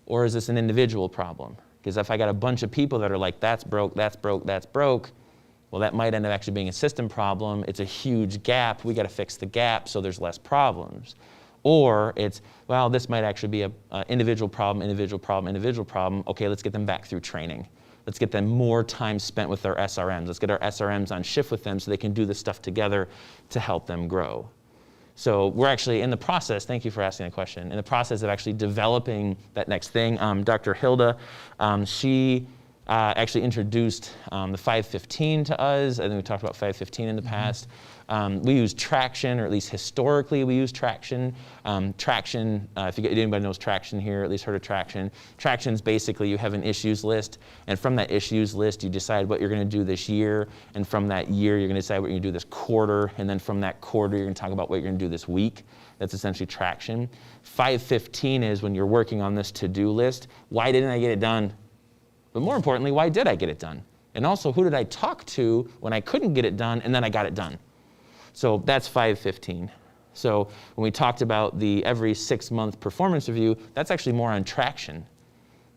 or is this an individual problem? Because if I got a bunch of people that are like, that's broke, that's broke, that's broke, well, that might end up actually being a system problem. It's a huge gap. We got to fix the gap so there's less problems. Or it's, well, this might actually be an individual problem, individual problem, individual problem. Okay, let's get them back through training. Let's get them more time spent with their SRMs. Let's get our SRMs on shift with them so they can do this stuff together to help them grow. So we're actually in the process, thank you for asking the question, in the process of actually developing that next thing. Dr. Hilda, she actually introduced the 515 to us. I think we talked about 515 in the past. We use traction, or at least historically we use traction. Traction, if anybody knows traction here, at least heard of traction. Traction is basically you have an issues list, and from that issues list you decide what you're going to do this year, and from that year you're going to decide what you're going to do this quarter, and then from that quarter you're going to talk about what you're going to do this week. That's essentially traction. 515 is when you're working on this to-do list. Why didn't I get it done? But more importantly, why did I get it done? And also, who did I talk to when I couldn't get it done and then I got it done? So that's 515. So when we talked about the every 6-month performance review, that's actually more on traction.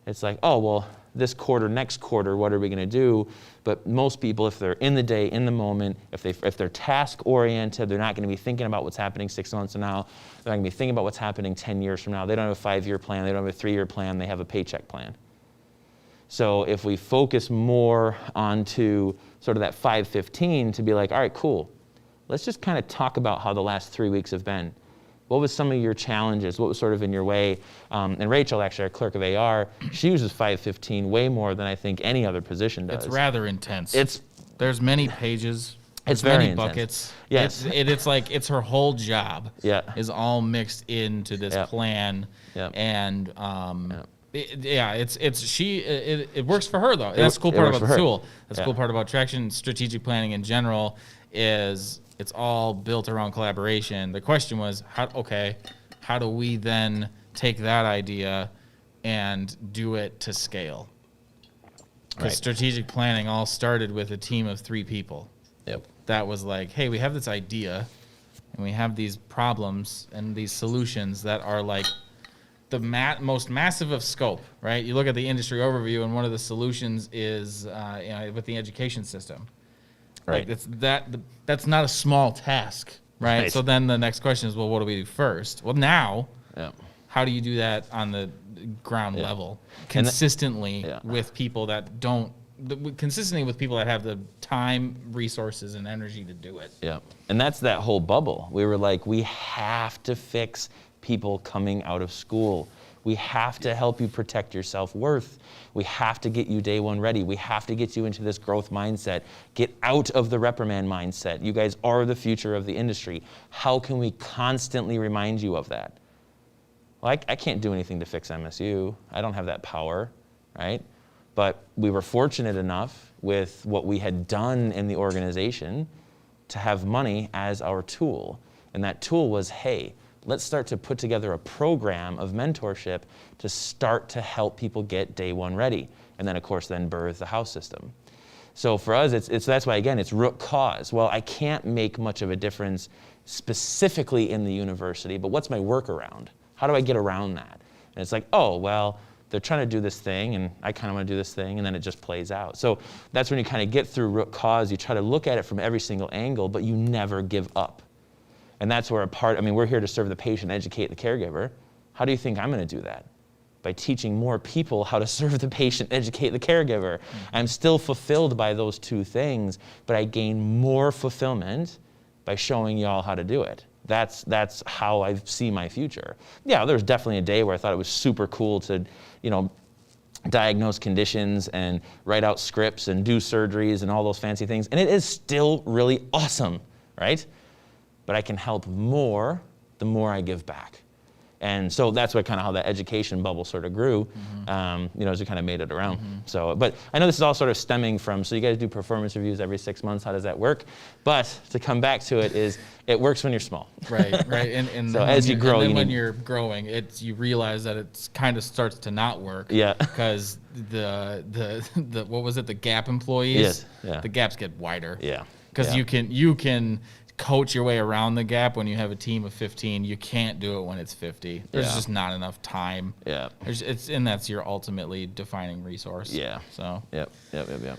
It's like, oh, well, this quarter, next quarter, what are we going to do? But most people, if they're in the day, in the moment, if they're task-oriented, they're not going to be thinking about what's happening 6 months from now. They're not going to be thinking about what's happening 10 years from now. They don't have a 5-year plan. They don't have a 3-year plan. They have a paycheck plan. So if we focus more onto sort of that 515 to be like, all right, cool. Let's just kind of talk about how the last 3 weeks have been. What was some of your challenges? What was sort of in your way? And Rachel, actually, our clerk of AR, she uses 515 way more than I think any other position does. It's rather intense. There's many pages. It's many very intense. buckets. Yes. It's like it's her whole job. Yeah. Is all mixed into this plan. Yeah. And it works for her though. That's the cool part about the tool. That's the cool part about traction. Strategic planning in general is it's all built around collaboration. The question was, how do we then take that idea and do it to scale? Because strategic planning all started with a team of 3 people. Yep. That was like, hey, we have this idea, and we have these problems and these solutions that are like the most massive of scope, right? You look at the industry overview, and one of the solutions is with the education system. Right. Like that's not a small task, right? So then the next question is, well, what do we do first? Well, now, how do you do that on the ground level consistently with people that don't? Consistently with people that have the time, resources, and energy to do it. Yeah, and that's that whole bubble. We were like, we have to fix people coming out of school. We have to help you protect your self-worth. We have to get you day one ready. We have to get you into this growth mindset. Get out of the reprimand mindset. You guys are the future of the industry. How can we constantly remind you of that? Well, I can't do anything to fix MSU. I don't have that power, right? But we were fortunate enough with what we had done in the organization to have money as our tool. And that tool was, hey, let's start to put together a program of mentorship to start to help people get day one ready. And then, of course, then birth the house system. So for us, that's why, again, it's root cause. Well, I can't make much of a difference specifically in the university, but what's my workaround? How do I get around that? And it's like, oh, well, they're trying to do this thing, and I kind of want to do this thing, and then it just plays out. So that's when you kind of get through root cause. You try to look at it from every single angle, but you never give up. And that's where we're here to serve the patient, educate the caregiver. How do you think I'm going to do that? By teaching more people how to serve the patient, educate the caregiver. I'm still fulfilled by those 2 things, but I gain more fulfillment by showing y'all how to do it. That's how I see my future. Yeah, there was definitely a day where I thought it was super cool to, diagnose conditions and write out scripts and do surgeries and all those fancy things. And it is still really awesome. right? But I can help more the more I give back. And so that's what kind of how that education bubble sort of grew, as we kind of made it around. So, but I know this is all sort of stemming from, so you guys do performance reviews every 6 months. How does that work? But to come back to it is, it works when you're small. Right. And so as you grow, when you're growing, you realize that it kind of starts to not work. Yeah. Because the what was it? The gap employees. Yes. Yeah. The gaps get wider. Yeah. Because you can coach your way around the gap when you have a team of 15. You can't do it when it's 50. There's just not enough time. Yeah. And that's your ultimately defining resource. Yeah. So. Yep. What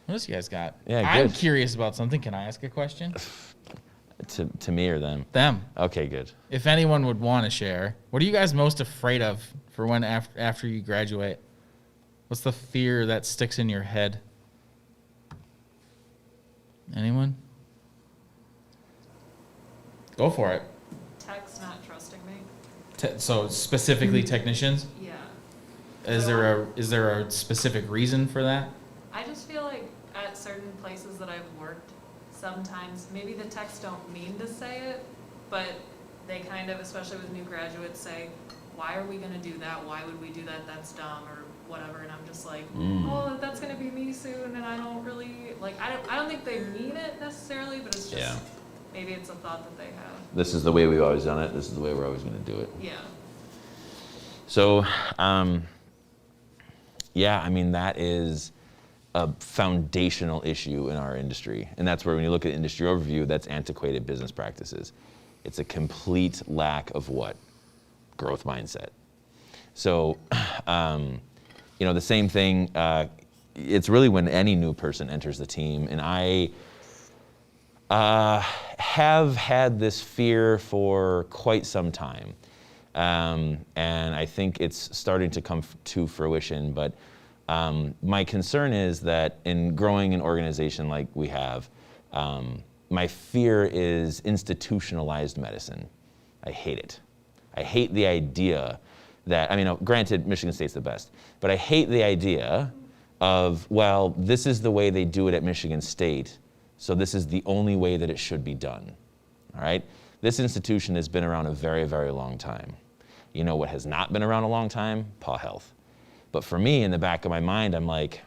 else you guys got? Yeah, I'm good. curious about something. Can I ask a question? To me or them? Them. Okay, good. If anyone would want to share, what are you guys most afraid of for when after you graduate? What's the fear that sticks in your head? Anyone? Go for it. Tech's not trusting me. So specifically technicians? Yeah. Is there a specific reason for that? I just feel like at certain places that I've worked, sometimes maybe the techs don't mean to say it, but they kind of, especially with new graduates, say, why are we going to do that? Why would we do that? That's dumb or whatever. And I'm just like, oh, that's going to be me soon. And I don't really, I don't think they mean it necessarily, but it's just, maybe it's a thought that they have. This is the way we've always done it. This is the way we're always going to do it. Yeah. So, that is a foundational issue in our industry. And that's where when you look at industry overview, that's antiquated business practices. It's a complete lack of what? Growth mindset. So, the same thing, it's really when any new person enters the team. And I have had this fear for quite some time. And I think it's starting to come to fruition. But my concern is that in growing an organization like we have, my fear is institutionalized medicine. I hate it. I hate the idea that, granted, Michigan State's the best, but I hate the idea of, well, this is the way they do it at Michigan State, so this is the only way that it should be done, all right? This institution has been around a very, very long time. You know what has not been around a long time? PAW Health. But for me, in the back of my mind, I'm like,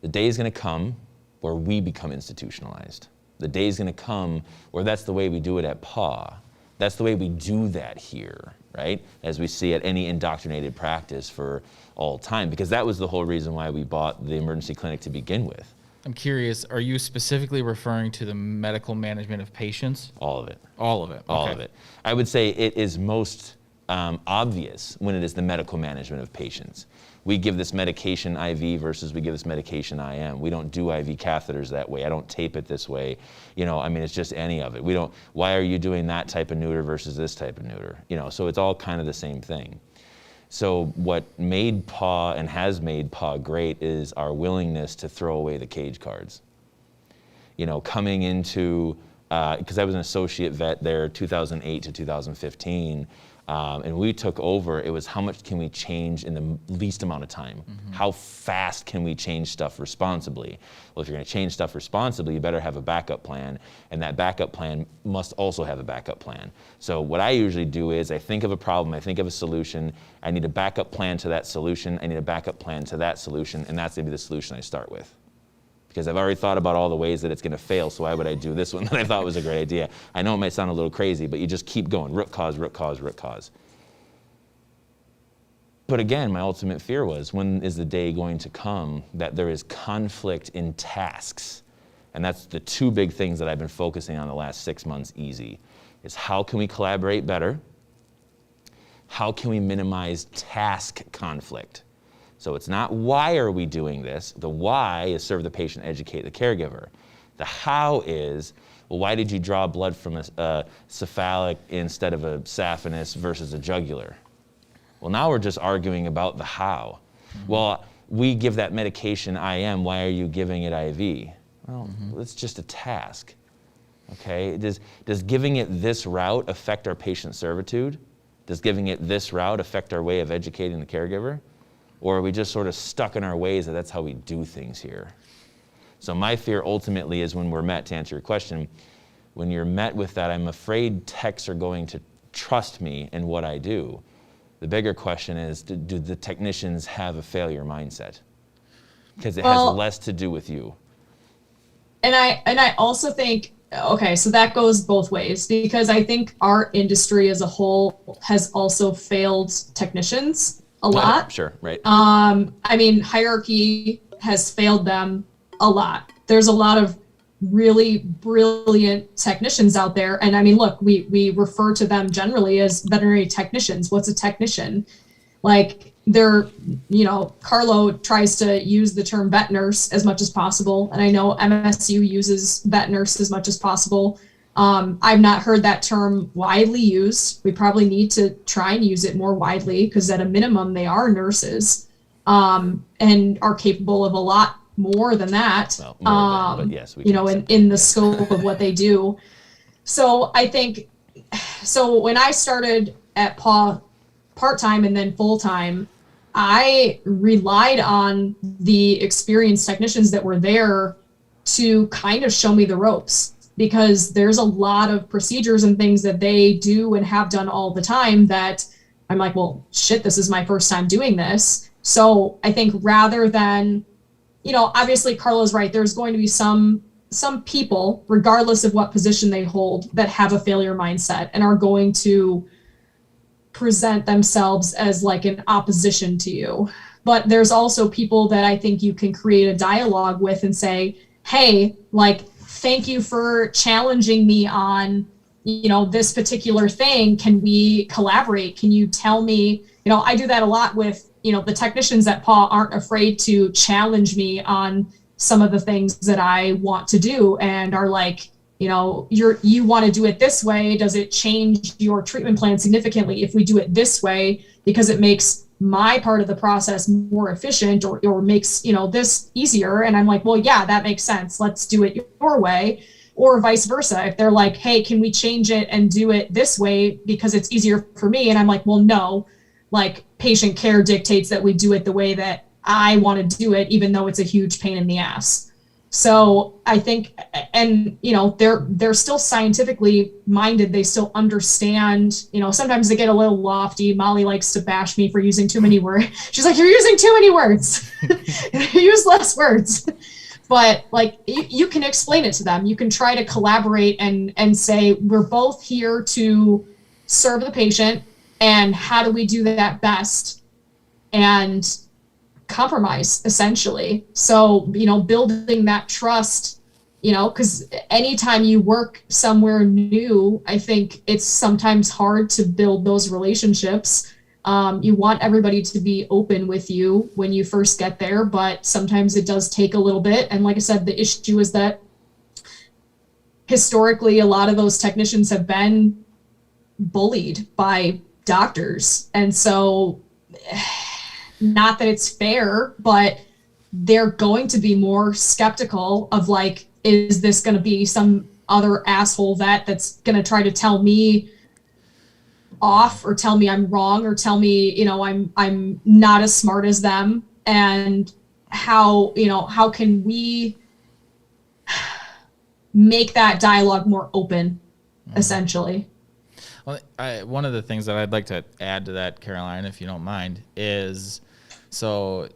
the day is going to come where we become institutionalized. The day is going to come where that's the way we do it at PAW. That's the way we do that here, right? As we see at any indoctrinated practice for all time, because that was the whole reason why we bought the emergency clinic to begin with. I'm curious, are you specifically referring to the medical management of patients? All of it. All of it. All okay. of it. I would say it is most obvious when it is the medical management of patients. We give this medication IV versus we give this medication IM. We don't do IV catheters that way. I don't tape it this way. It's just any of it. Why are you doing that type of neuter versus this type of neuter? So it's all kind of the same thing. So what made PAW and has made PAW great is our willingness to throw away the cage cards. Coming into, because I was an associate vet there 2008 to 2015, and we took over, it was how much can we change in the least amount of time? Mm-hmm. How fast can we change stuff responsibly? Well, if you're gonna change stuff responsibly, you better have a backup plan, and that backup plan must also have a backup plan. So what I usually do is I think of a problem, I think of a solution, I need a backup plan to that solution, I need a backup plan to that solution, and that's gonna be the solution I start with. Because I've already thought about all the ways that it's gonna fail, so why would I do this one that I thought was a great idea? I know it might sound a little crazy, but you just keep going, root cause, root cause, root cause. But again, my ultimate fear was, when is the day going to come that there is conflict in tasks? And that's the two big things that I've been focusing on the last 6 months easy, is how can we collaborate better? How can we minimize task conflict? So it's not why are we doing this. The why is serve the patient, educate the caregiver. The how is, well, why did you draw blood from a cephalic instead of a saphenous versus a jugular? Well, now we're just arguing about the how. Mm-hmm. Well, we give that medication IM, why are you giving it IV? Well, it's just a task, okay? Does giving it this route affect our patient servitude? Does giving it this route affect our way of educating the caregiver? Or are we just sort of stuck in our ways that that's how we do things here? So my fear ultimately is when we're met, to answer your question, when you're met with that, I'm afraid techs are going to trust me in what I do. The bigger question is, do the technicians have a failure mindset? Because it has less to do with you. And I also think, okay, so that goes both ways, because I think our industry as a whole has also failed technicians a lot. Sure, right. I mean, hierarchy has failed them a lot. There's a lot of really brilliant technicians out there. And I mean, look, we refer to them generally as veterinary technicians. What's a technician? Like, they're, Carlo tries to use the term vet nurse as much as possible. And I know MSU uses vet nurse as much as possible. I've not heard that term widely used. We probably need to try and use it more widely, because at a minimum, they are nurses, and are capable of a lot more than that. Well, more than, but yes, in the scope of what they do. So I think, when I started at PAW part-time and then full-time, I relied on the experienced technicians that were there to kind of show me the ropes, because there's a lot of procedures and things that they do and have done all the time that I'm like, well, shit, this is my first time doing this. So I think rather than, obviously Carlo's right, there's going to be some people, regardless of what position they hold, that have a failure mindset and are going to present themselves as like an opposition to you. But there's also people that I think you can create a dialogue with and say, hey, like, thank you for challenging me on, this particular thing. Can we collaborate? Can you tell me, I do that a lot with, the technicians at PAW aren't afraid to challenge me on some of the things that I want to do, and are like, you want to do it this way. Does it change your treatment plan significantly if we do it this way, because it makes my part of the process more efficient, or makes, this easier? And I'm like, well, yeah, that makes sense. Let's do it your way. Or vice versa. If they're like, hey, can we change it and do it this way because it's easier for me? And I'm like, well, no, like, patient care dictates that we do it the way that I want to do it, even though it's a huge pain in the ass. So I think, and they're still scientifically minded. They still understand, sometimes they get a little lofty. Molly likes to bash me for using too many words. She's like, you're using too many words. Use less words. But like, you can explain it to them. You can try to collaborate and say, we're both here to serve the patient, and how do we do that best? And compromise, essentially. So, building that trust, because anytime you work somewhere new, I think it's sometimes hard to build those relationships. You want everybody to be open with you when you first get there, but sometimes it does take a little bit. And like I said, the issue is that historically, a lot of those technicians have been bullied by doctors. And so, not that it's fair, but they're going to be more skeptical of like, is this going to be some other asshole vet that's going to try to tell me off, or tell me I'm wrong, or tell me, I'm not as smart as them? And how can we make that dialogue more open, essentially? Well, one of the things that I'd like to add to that, Caroline, if you don't mind, is I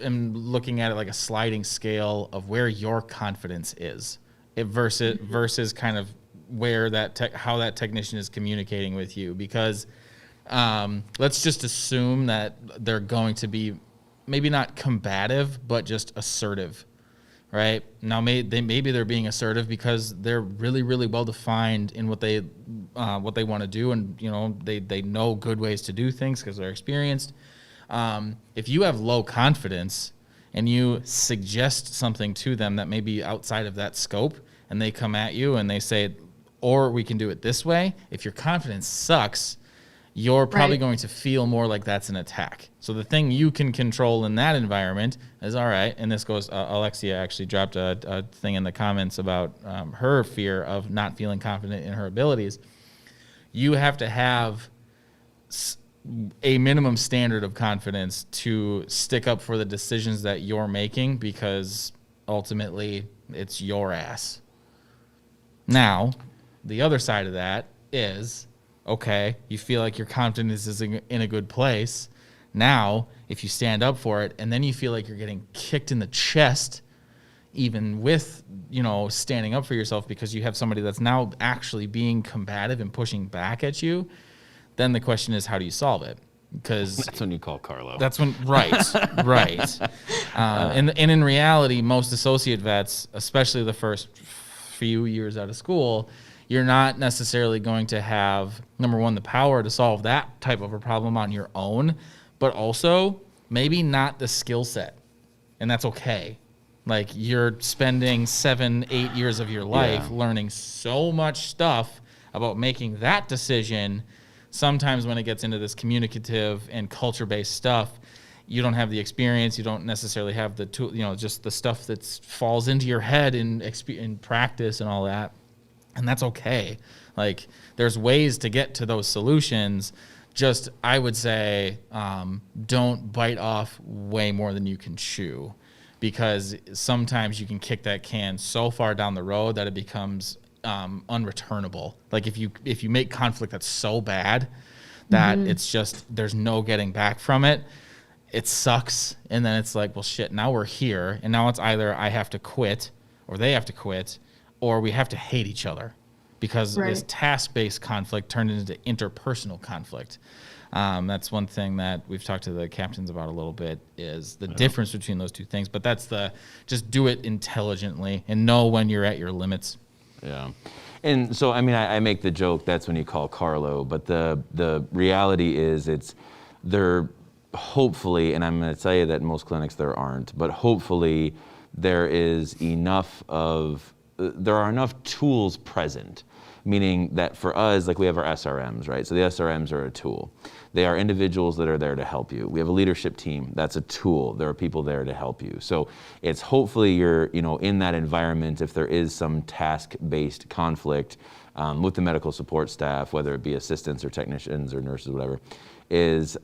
am looking at it like a sliding scale of where your confidence is, versus kind of where how that technician is communicating with you. Because let's just assume that they're going to be maybe not combative, but just assertive. Right now, maybe they're being assertive because they're really, really well defined in what they want to do, and they know good ways to do things because they're experienced. If you have low confidence and you suggest something to them that may be outside of that scope, and they come at you and they say, or we can do it this way, if your confidence sucks, you're probably going to feel more like that's an attack. So the thing you can control in that environment is, all right, and this goes, Alexia actually dropped a thing in the comments about her fear of not feeling confident in her abilities. You have to have a minimum standard of confidence to stick up for the decisions that you're making, because ultimately it's your ass. Now, the other side of that is, okay, you feel like your confidence is in a good place. Now, if you stand up for it and then you feel like you're getting kicked in the chest, even with, standing up for yourself because you have somebody that's now actually being combative and pushing back at you, then the question is, how do you solve it? Because That's when you call Carlo. that's when, right. And in reality, most associate vets, especially the first few years out of school, you're not necessarily going to have, number one, the power to solve that type of a problem on your own, but also maybe not the skill set. And that's okay. Like, you're spending 7-8 years of your life learning so much stuff about making that decision. Sometimes when it gets into this communicative and culture-based stuff, you don't have the experience. You don't necessarily have the tool, just the stuff that falls into your head in practice and all that. And that's okay. Like, there's ways to get to those solutions. Just, I would say, don't bite off way more than you can chew, because sometimes you can kick that can so far down the road that it becomes unreturnable. Like, if you make conflict that's so bad that it's just, there's no getting back from it, it sucks. And then it's like, well, shit, now we're here. And now it's either I have to quit or they have to quit, or we have to hate each other, because this task-based conflict turned into interpersonal conflict. That's one thing that we've talked to the captains about a little bit, is the difference between those two things. But that's just do it intelligently and know when you're at your limits. Yeah. And so, I make the joke, that's when you call Carlo, but the reality is they're hopefully, and I'm going to tell you that in most clinics there aren't, but hopefully there are enough tools present, meaning that for us, like, we have our SRMs, right? So the SRMs are a tool. They are individuals that are there to help you. We have a leadership team. That's a tool. There are people there to help you. So it's hopefully you're, in that environment, if there is some task-based conflict with the medical support staff, whether it be assistants or technicians or nurses, whatever, is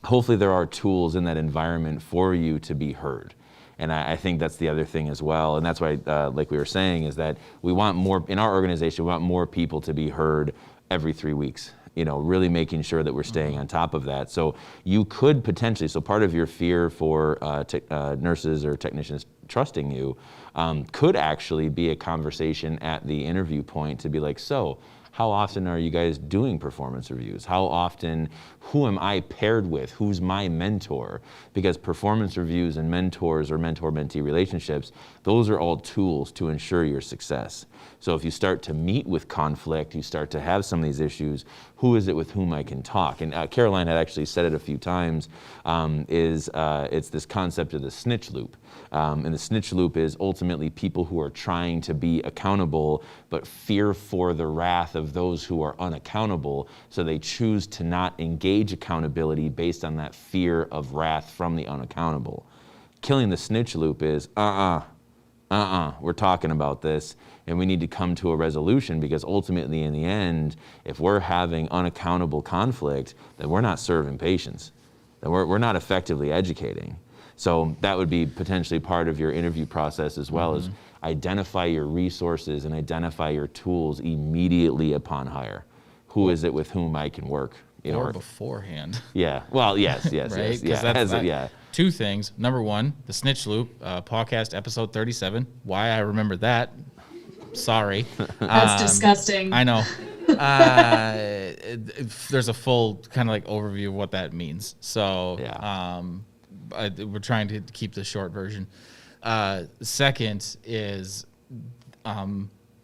hopefully there are tools in that environment for you to be heard. And I think that's the other thing as well. And that's why, like we were saying, is that we want more, in our organization, we want more people to be heard every 3 weeks. Really making sure that we're staying on top of that. So you could potentially, so part of your fear for nurses or technicians trusting you could actually be a conversation at the interview point to be like, so how often are you guys doing performance reviews? How often, who am I paired with? Who's my mentor? Because performance reviews and mentors or mentor-mentee relationships, those are all tools to ensure your success. So if you start to meet with conflict, you start to have some of these issues, who is it with whom I can talk? And Caroline had actually said it a few times, it's this concept of the snitch loop. And the snitch loop is ultimately people who are trying to be accountable, but fear for the wrath of those who are unaccountable, so they choose to not engage accountability based on that fear of wrath from the unaccountable. Killing the snitch loop is, we're talking about this, and we need to come to a resolution, because ultimately, in the end, if we're having unaccountable conflict, then we're not serving patients, then we're not effectively educating. So that would be potentially part of your interview process as well, as identify your resources and identify your tools immediately upon hire. Who is it with whom I can work? Or beforehand. Yeah. Well, yes. Right? Yeah. Two things. Number one, the snitch loop, PAWCast episode 37. Why I remember that. Sorry. That's disgusting. I know. There's a full kind of like overview of what that means. So we're trying to keep the short version. Second is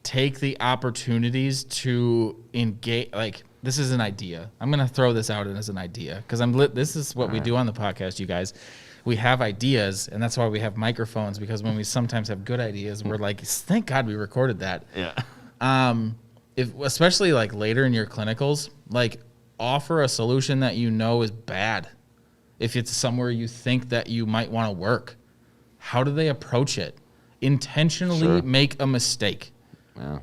take the opportunities to engage. Like, this is an idea. I'm going to throw this out as an idea, because this is what we do on the podcast, you guys. We have ideas, and that's why we have microphones, because when we sometimes have good ideas, we're like, thank God we recorded that. Yeah. Especially like later in your clinicals, like, offer a solution that you know is bad. If it's somewhere you think that you might want to work, how do they approach it? Intentionally make a mistake. Yeah.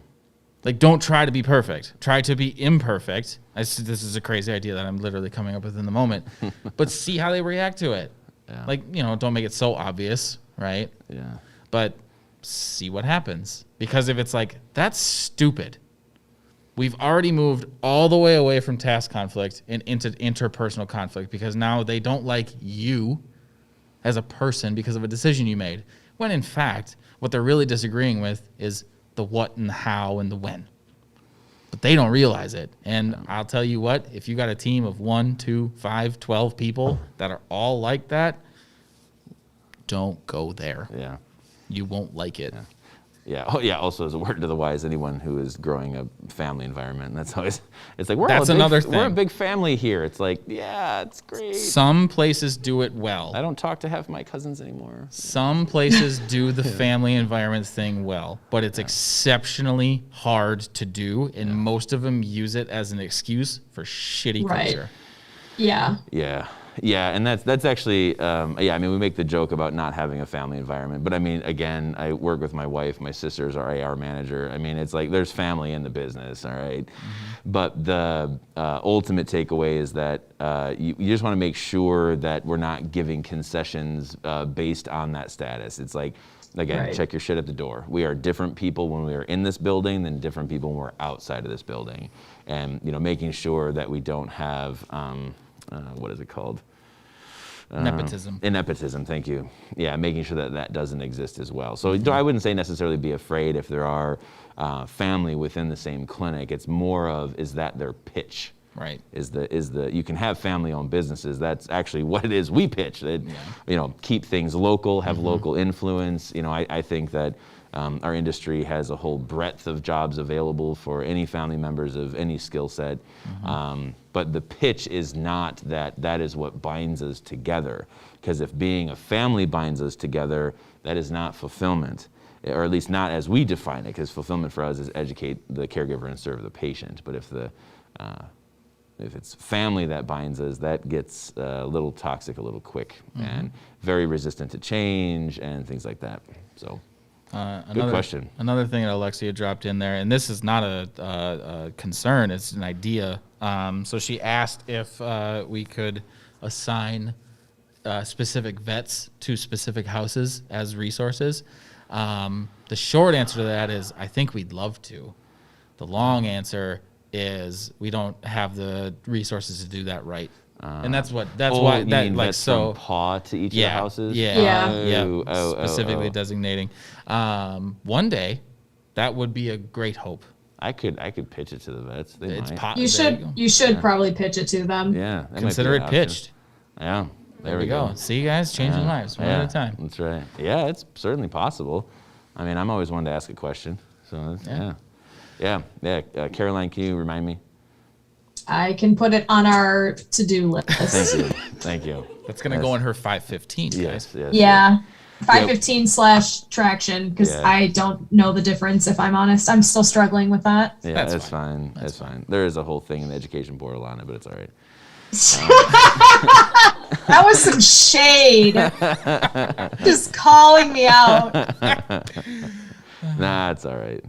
Like, don't try to be perfect. Try to be imperfect. This is a crazy idea that I'm literally coming up with in the moment. But see how they react to it. Yeah. Like, don't make it so obvious, right? Yeah. But see what happens. Because if it's like, that's stupid, we've already moved all the way away from task conflict and into interpersonal conflict, because now they don't like you as a person because of a decision you made. When in fact, what they're really disagreeing with is the what and the how and the when. But they don't realize it. And I'll tell you what, if you got a team of 1, 2, 5, 12 people that are all like that, don't go there. Yeah. You won't like it. Yeah. Oh, yeah. Also, as a word to the wise, anyone who is growing a family environment, and that's always, it's like, That's another thing. We're a big family here. It's like, yeah, it's great. Some places do it well. I don't talk to half my cousins anymore. Some places do the family environment thing well, but it's exceptionally hard to do, and most of them use it as an excuse for shitty Right. culture. Yeah. Yeah, and that's actually, I mean, we make the joke about not having a family environment, but I mean, again, I work with my wife, my sister's our AR manager. I mean, it's like there's family in the business, all right? Mm-hmm. But the ultimate takeaway is that you just want to make sure that we're not giving concessions based on that status. It's like, again, Right. check your shit at the door. We are different people when we are in this building than different people when we're outside of this building. And, making sure that we don't have, what is it called? Nepotism. Nepotism, thank you. Yeah, making sure that that doesn't exist as well. So I wouldn't say necessarily be afraid if there are family within the same clinic. It's more of, is that their pitch? Right. Is the you can have family-owned businesses. That's actually what it is we pitch. That, keep things local, have local influence. I think that our industry has a whole breadth of jobs available for any family members of any skill set. But the pitch is not that is what binds us together. Because if being a family binds us together, that is not fulfillment, or at least not as we define it. Because fulfillment for us is educate the caregiver and serve the patient. But if it's family that binds us, that gets a little toxic, a little quick, and very resistant to change and things like that. So. Good question. Another thing that Alexia dropped in there, and this is not a concern, it's an idea. So she asked if we could assign specific vets to specific houses as resources. The short answer to that is I think we'd love to. The long answer is we don't have the resources to do that right. And that's why that like so from PAW to each of the houses. Specifically designating. One day, that would be a great hope. I could pitch it to the vets. They might. You should probably pitch it to them. Yeah, that Consider might be it an pitched. option. Yeah, there we go. See, guys, changing lives one at a time. That's right. Yeah, it's certainly possible. I mean, I'm always one to ask a question. So yeah. Caroline, can you remind me? I can put it on our to-do list. Thank you. That's gonna go in her 515, guys. Yes. Yeah. 515/traction, because I don't know the difference, if I'm honest. I'm still struggling with that. Yeah, that's fine. That's fine. There is a whole thing in the education portal on it, but it's all right. That was some shade. Just calling me out. Nah, it's all right.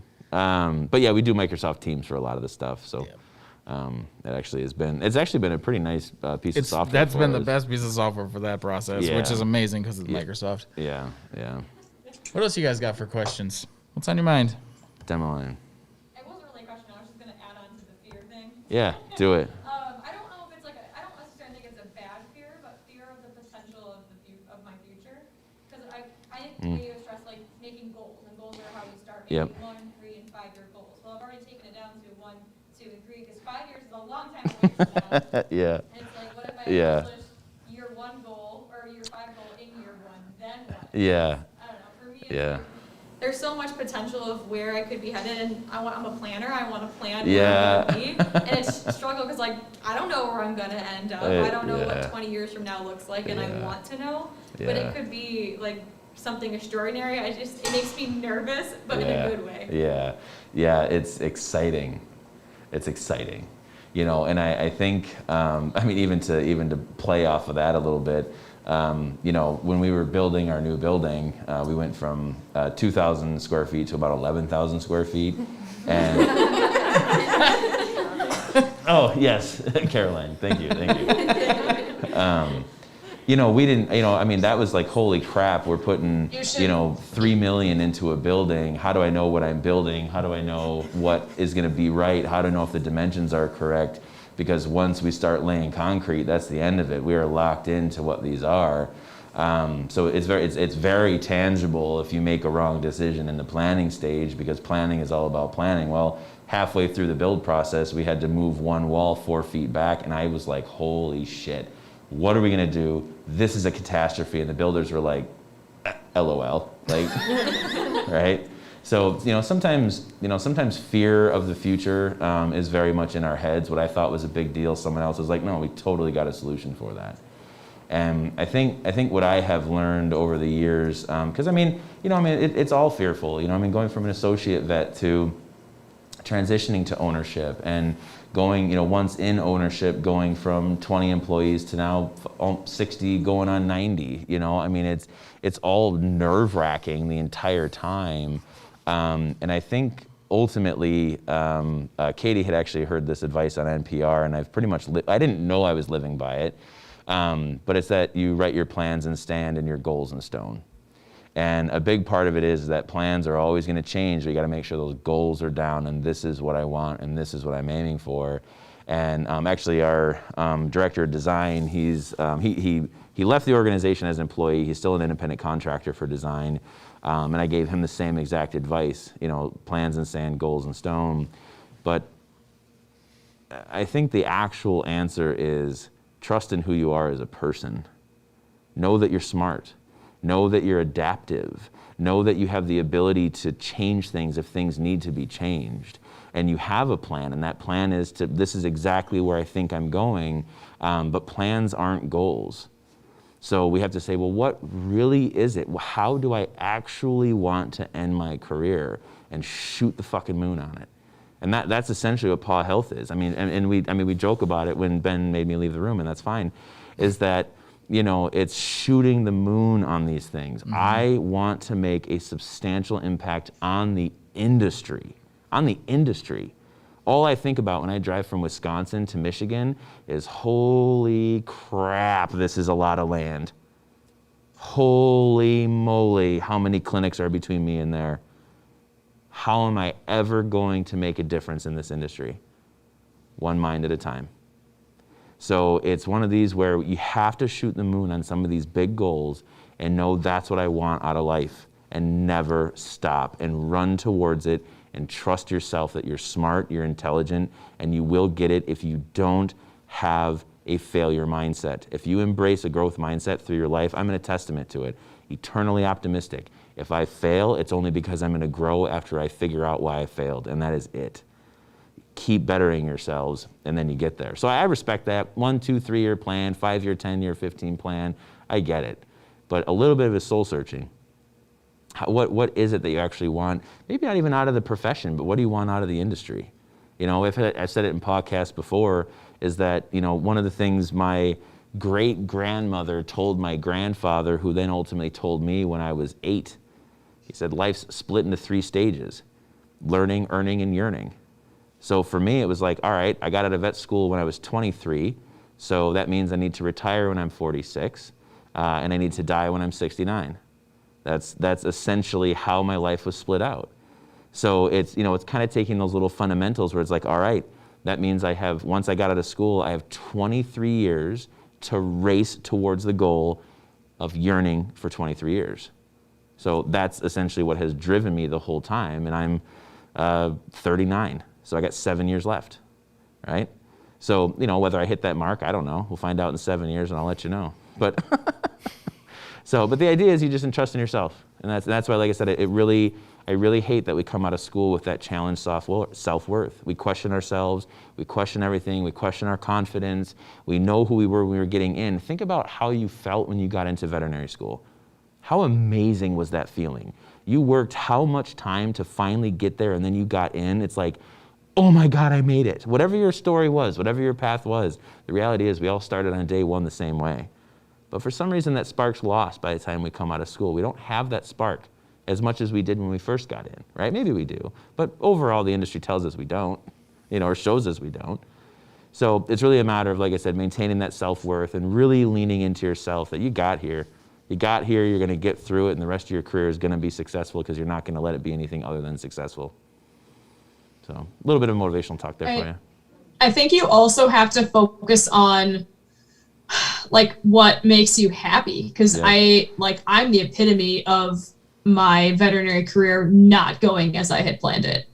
But yeah, we do Microsoft Teams for a lot of the stuff. So it actually has been a pretty nice piece of software. That's been the best piece of software for that process, which is amazing because it's Microsoft. Yeah. What else you guys got for questions? What's on your mind? Demo line. It wasn't really a question. I was just going to add on to the fear thing. Yeah, do it. I don't know if it's I don't necessarily think it's a bad fear, but fear of the potential of my future. Because I think you stress making goals, and goals are how you start making 1, 3, and 5 year goals. Well, I've already taken it down to 1, 2, and 3 because 5 years is a long time away from now. Yeah. And it's what if I accomplish year 1 goal or year 5 goal in year 1? Then what? Yeah. I don't know. For me, it's there's so much potential of where I could be headed, and I'm a planner. I want to plan where I'm going to be, and it's a struggle because I don't know where I'm going to end up. I don't know what 20 years from now looks like, and I want to know, but it could be something extraordinary. It makes me nervous, but in a good way. Yeah, it's exciting. It's exciting, and I think, even to play off of that a little bit, when we were building our new building, we went from 2,000 square feet to about 11,000 square feet. And Oh, yes, Caroline, thank you. We didn't, I mean, that was like, holy crap, we're putting, $3 million into a building. How do I know what I'm building? How do I know what is going to be right? How do I know if the dimensions are correct? Because once we start laying concrete, that's the end of it. We are locked into what these are. So it's very tangible if you make a wrong decision in the planning stage, because planning is all about planning. Well, halfway through the build process, we had to move one wall 4 feet back, and I was like, holy shit, what are we gonna do? This is a catastrophe. And the builders were like, LOL, like, right? So, sometimes fear of the future is very much in our heads. What I thought was a big deal, someone else was like, no, we totally got a solution for that. And I think what I have learned over the years, because it's all fearful. Going from an associate vet to transitioning to ownership, and going, once in ownership, going from 20 employees to now 60, going on 90. It's all nerve-wracking the entire time. And I think ultimately, Katie had actually heard this advice on NPR, and I've pretty much I didn't know I was living by it. But it's that you write your plans in sand and your goals in stone. And a big part of it is that plans are always going to change. You got to make sure those goals are down, and this is what I want, and this is what I'm aiming for. And actually, our director of design, he left the organization as an employee. He's still an independent contractor for design. And I gave him the same exact advice, plans in sand, goals in stone. But I think the actual answer is trust in who you are as a person. Know that you're smart. Know that you're adaptive. Know that you have the ability to change things if things need to be changed. And you have a plan, and that plan is this is exactly where I think I'm going, but plans aren't goals. So we have to say, well, what really is it? How do I actually want to end my career? And shoot the fucking moon on it. And that's essentially what PAW Health is. We joke about it when Ben made me leave the room, and that's fine, is that, it's shooting the moon on these things. Mm-hmm. I want to make a substantial impact on the industry. All I think about when I drive from Wisconsin to Michigan is, holy crap, this is a lot of land. Holy moly, how many clinics are between me and there? How am I ever going to make a difference in this industry? One mind at a time. So it's one of these where you have to shoot the moon on some of these big goals and know that's what I want out of life, and never stop and run towards it, and trust yourself that you're smart, you're intelligent, and you will get it if you don't have a failure mindset. If you embrace a growth mindset through your life, I'm a testament to it. Eternally optimistic. If I fail, it's only because I'm going to grow after I figure out why I failed, and that is it. Keep bettering yourselves, and then you get there. So I respect that. 1, 2, 3 year plan, 5 year, 10 year, 15 plan. I get it. But a little bit of a soul searching. What is it that you actually want? Maybe not even out of the profession, but what do you want out of the industry? I've said it in PAWCast before, is that, one of the things my great-grandmother told my grandfather, who then ultimately told me when I was 8, he said, life's split into 3 stages: learning, earning, and yearning. So for me, it was like, all right, I got out of vet school when I was 23, so that means I need to retire when I'm 46, and I need to die when I'm 69. That's essentially how my life was split out. So it's kind of taking those little fundamentals where it's like, all right, that means once I got out of school, I have 23 years to race towards the goal of yearning for 23 years. So that's essentially what has driven me the whole time, and I'm 39. So I got 7 years left, right? So, whether I hit that mark, I don't know. We'll find out in 7 years, and I'll let you know. But but the idea is you just entrust in yourself. And that's why, like I said, I really hate that we come out of school with that challenged self-worth. We question ourselves. We question everything. We question our confidence. We know who we were when we were getting in. Think about how you felt when you got into veterinary school. How amazing was that feeling? You worked how much time to finally get there, and then you got in. It's like, oh my God, I made it. Whatever your story was, whatever your path was, the reality is we all started on day one the same way. But for some reason, that spark's lost by the time we come out of school. We don't have that spark as much as we did when we first got in, right? Maybe we do. But overall, the industry tells us we don't, or shows us we don't. So it's really a matter of, like I said, maintaining that self-worth and really leaning into yourself that you got here. You got here, you're going to get through it, and the rest of your career is going to be successful because you're not going to let it be anything other than successful. So a little bit of motivational talk there for you. I think you also have to focus on like what makes you happy, because I'm the epitome of my veterinary career not going as I had planned it.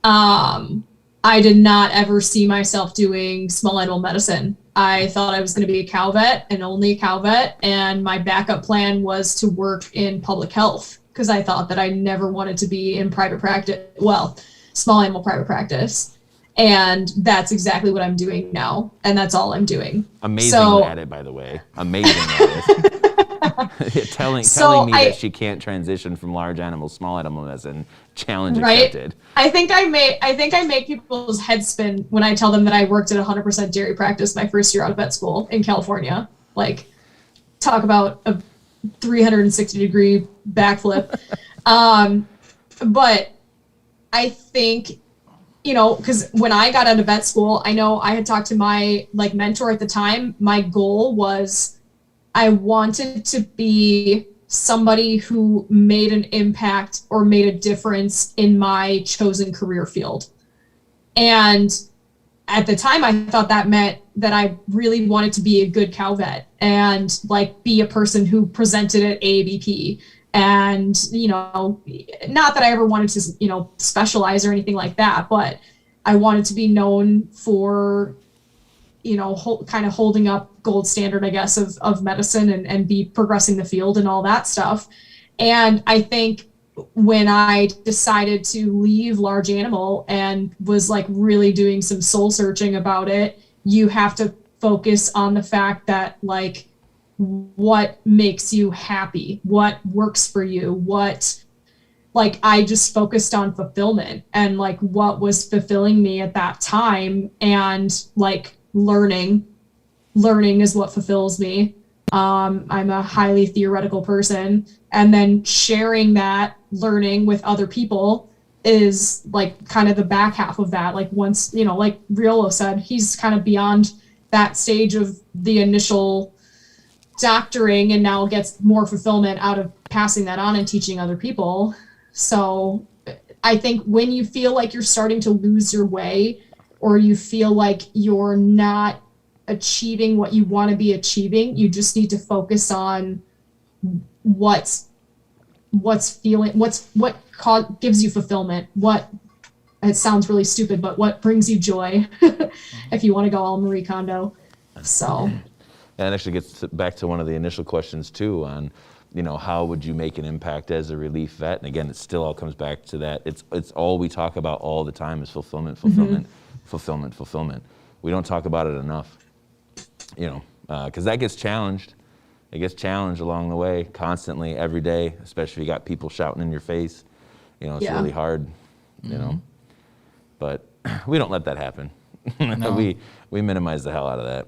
I did not ever see myself doing small animal medicine. I thought I was going to be a cow vet and only a cow vet, and my backup plan was to work in public health because I thought that I never wanted to be in private practice, small animal private practice. And that's exactly what I'm doing now, and that's all I'm doing. Amazing at it, by the way. Amazing at it. telling me that she can't transition from large animals, small animal medicine. Challenge accepted. I think I make people's heads spin when I tell them that I worked at 100% dairy practice my first year out of vet school in California. Like, talk about a 360-degree backflip. But I think, because when I got out of vet school, I know I had talked to my mentor at the time. My goal was I wanted to be somebody who made an impact or made a difference in my chosen career field. And at the time, I thought that meant that I really wanted to be a good cow vet and be a person who presented at AABP. And, not that I ever wanted to, specialize or anything like that, but I wanted to be known for, kind of holding up gold standard, I guess, of medicine and be progressing the field and all that stuff. And I think when I decided to leave large animal and was really doing some soul searching about it, you have to focus on the fact that what makes you happy, what works for you, I just focused on fulfillment and what was fulfilling me at that time. And learning is what fulfills me. I'm a highly theoretical person, and then sharing that learning with other people is kind of the back half of that. Once, like Riolo said, he's kind of beyond that stage of the initial doctoring and now gets more fulfillment out of passing that on and teaching other people. So I think when you feel like you're starting to lose your way, or you feel like you're not achieving what you want to be achieving, you just need to focus on what gives you fulfillment, it sounds really stupid, but what brings you joy, if you want to go all Marie Kondo. So. And it actually gets back to one of the initial questions too on, how would you make an impact as a relief vet? And again, it still all comes back to that. It's all we talk about all the time is fulfillment. We don't talk about it enough, because that gets challenged. It gets challenged along the way, constantly, every day, especially if you got people shouting in your face. It's really hard, But we don't let that happen. No. We minimize the hell out of that.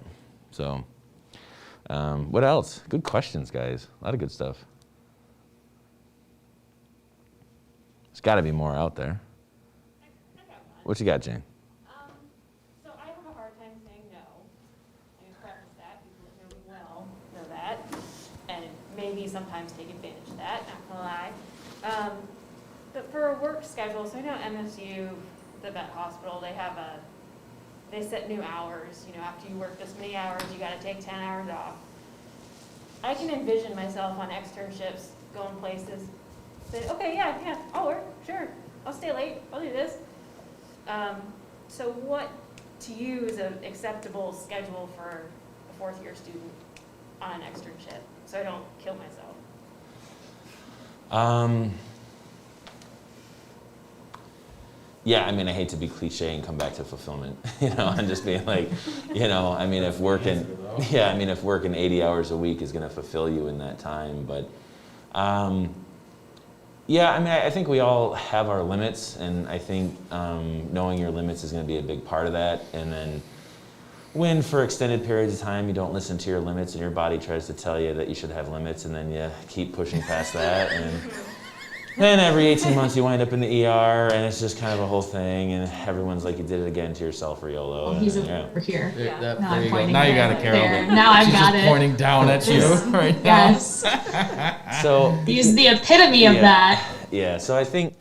So. What else? Good questions, guys. A lot of good stuff. There's got to be more out there. I got one. What you got, Jane? So I have a hard time saying no. I just practice that. People that know me well know that. And maybe sometimes take advantage of that, not gonna lie. But for a work schedule, so I know MSU, the vet hospital, they set new hours. After you work this many hours, you got to take 10 hours off. I can envision myself on externships going places. Say, okay, yeah, I'll work, sure. I'll stay late, I'll do this. So what to you is an acceptable schedule for a fourth-year student on an externship, so I don't kill myself? Yeah, I hate to be cliche and come back to fulfillment, and just being if working 80 hours a week is going to fulfill you in that time, but I think we all have our limits, and I think knowing your limits is going to be a big part of that. And then when for extended periods of time you don't listen to your limits and your body tries to tell you that you should have limits, and then you keep pushing past that, and Then every 18 months you wind up in the ER, and it's just kind of a whole thing, and everyone's like, you did it again to yourself, Riolo. Well, he's over here. Yeah. Now There I'm you go. pointing Now you at got it, it Carol. there. Now I've She's got just it. pointing down at you right now. Yes. So He's the epitome of that. Yeah, so I think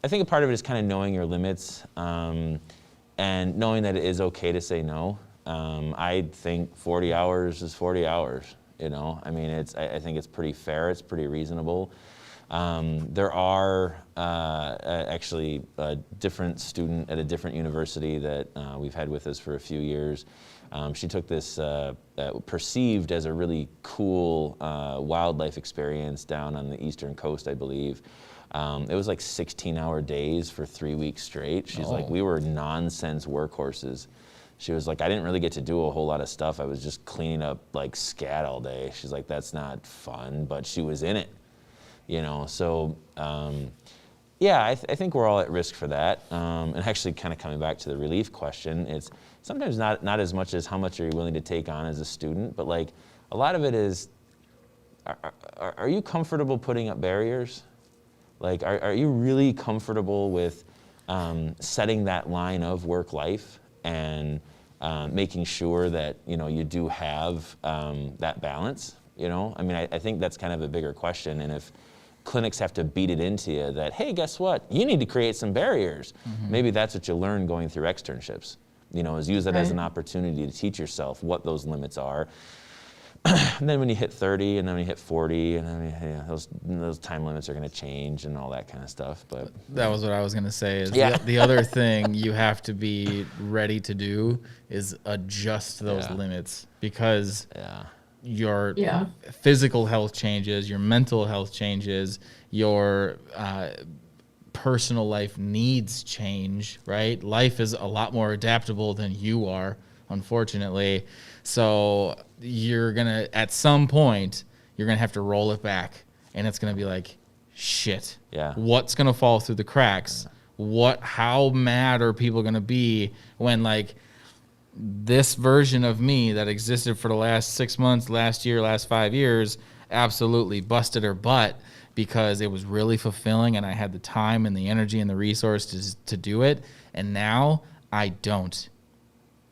a part of it is kind of knowing your limits, and knowing that it is okay to say no. I think 40 hours is 40 hours, you know? I mean, I think it's pretty fair, it's pretty reasonable. There are actually a different student at a different university that we've had with us for a few years. She took this perceived as a really cool wildlife experience down on the eastern coast, I believe. It was like 16-hour days for 3 weeks straight. She's like, we were nonsense workhorses. She was like, I didn't really get to do a whole lot of stuff. I was just cleaning up like scat all day. She's like, that's not fun, but she was in it, you know? So, yeah, I think we're all at risk for that. And actually kind of coming back to the relief question, it's sometimes not as much as how much are you willing to take on as a student, but like a lot of it is, are you comfortable putting up barriers? Like, are you really comfortable with setting that line of work-life and making sure that, you know, you do have that balance, you know? I mean, I think that's kind of a bigger question, and if clinics have to beat it into you that, hey, guess what? You need to create some barriers. Mm-hmm. Maybe that's what you learn going through externships, you know, is use that as an opportunity to teach yourself what those limits are. And then when you hit 30, and then when you hit 40, and then those time limits are going to change and all that kind of stuff. But that was what I was going to say. Is the other thing you have to be ready to do is adjust those limits, because your physical health changes, your mental health changes, your personal life needs change. Right? Life is a lot more adaptable than you are, unfortunately. So you're gonna, at some point, you're gonna have to roll it back, and it's gonna be like, shit. Yeah. What's gonna fall through the cracks? How mad are people gonna be when, like, this version of me that existed for the last 6 months, last year, last 5 years, absolutely busted her butt because it was really fulfilling and I had the time and the energy and the resources to do it, and now I don't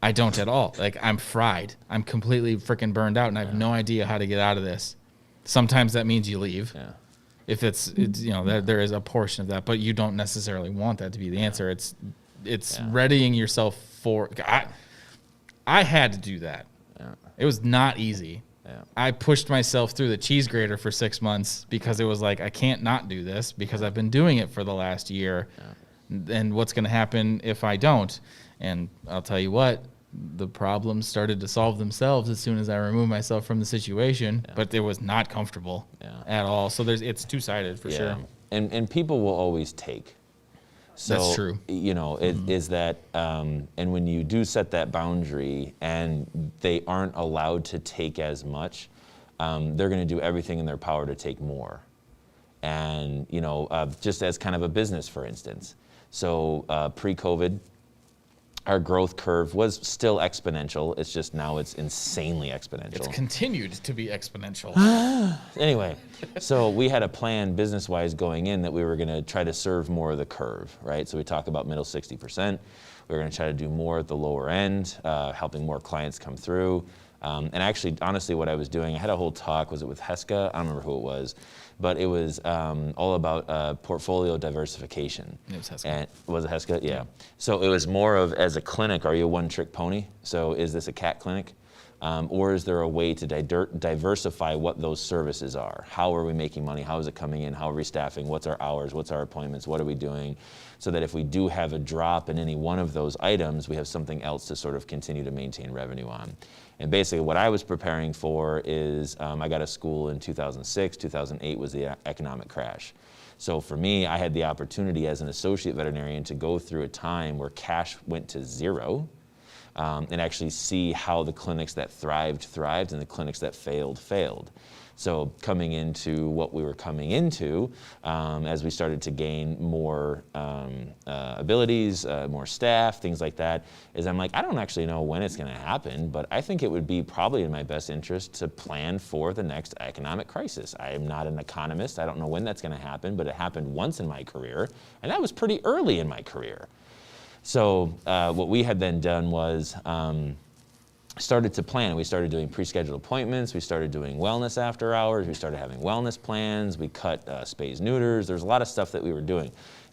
at all. Like, I'm fried. I'm completely freaking burned out, and I have no idea how to get out of this. Sometimes that means you leave. Yeah. If it's you know, there is a portion of that, but you don't necessarily want that to be the answer. It's readying yourself for. I had to do that. Yeah. It was not easy. Yeah. I pushed myself through the cheese grater for 6 months because it was like, I can't not do this because I've been doing it for the last year. Yeah. And what's going to happen if I don't? And I'll tell you what, the problems started to solve themselves as soon as I removed myself from the situation, but it was not comfortable at all. So it's two-sided for sure. And people will always take. So, that's true. You know, is that, and when you do set that boundary and they aren't allowed to take as much, they're going to do everything in their power to take more. And, you know, just as kind of a business, for instance. So pre-COVID, our growth curve was still exponential. It's just now it's insanely exponential. It's continued to be exponential. Anyway, so we had a plan business-wise going in that we were going to try to serve more of the curve, right? So we talk about middle 60%. We were going to try to do more at the lower end, helping more clients come through. And actually, honestly, what I was doing, I had a whole talk, was it with Heska? I don't remember who it was. But it was all about portfolio diversification. It was Heska. And was it Heska? Yeah. So it was more of, as a clinic, are you a one-trick pony? So is this a cat clinic? Or is there a way to diversify what those services are? How are we making money? How is it coming in? How are we staffing? What's our hours? What's our appointments? What are we doing? So that if we do have a drop in any one of those items, we have something else to sort of continue to maintain revenue on. And basically what I was preparing for is, I got a school in 2006, 2008 was the economic crash. So for me, I had the opportunity as an associate veterinarian to go through a time where cash went to zero, and actually see how the clinics that thrived, and the clinics that failed. So coming into what we were coming into, as we started to gain more abilities, more staff, things like that, is I'm like, I don't actually know when it's going to happen, but I think it would be probably in my best interest to plan for the next economic crisis. I am not an economist. I don't know when that's going to happen, but it happened once in my career, and that was pretty early in my career. So what we had then done was started to plan. We started doing pre-scheduled appointments. We started doing wellness after hours. We started having wellness plans. We cut spays, neuters. There's a lot of stuff that we were doing.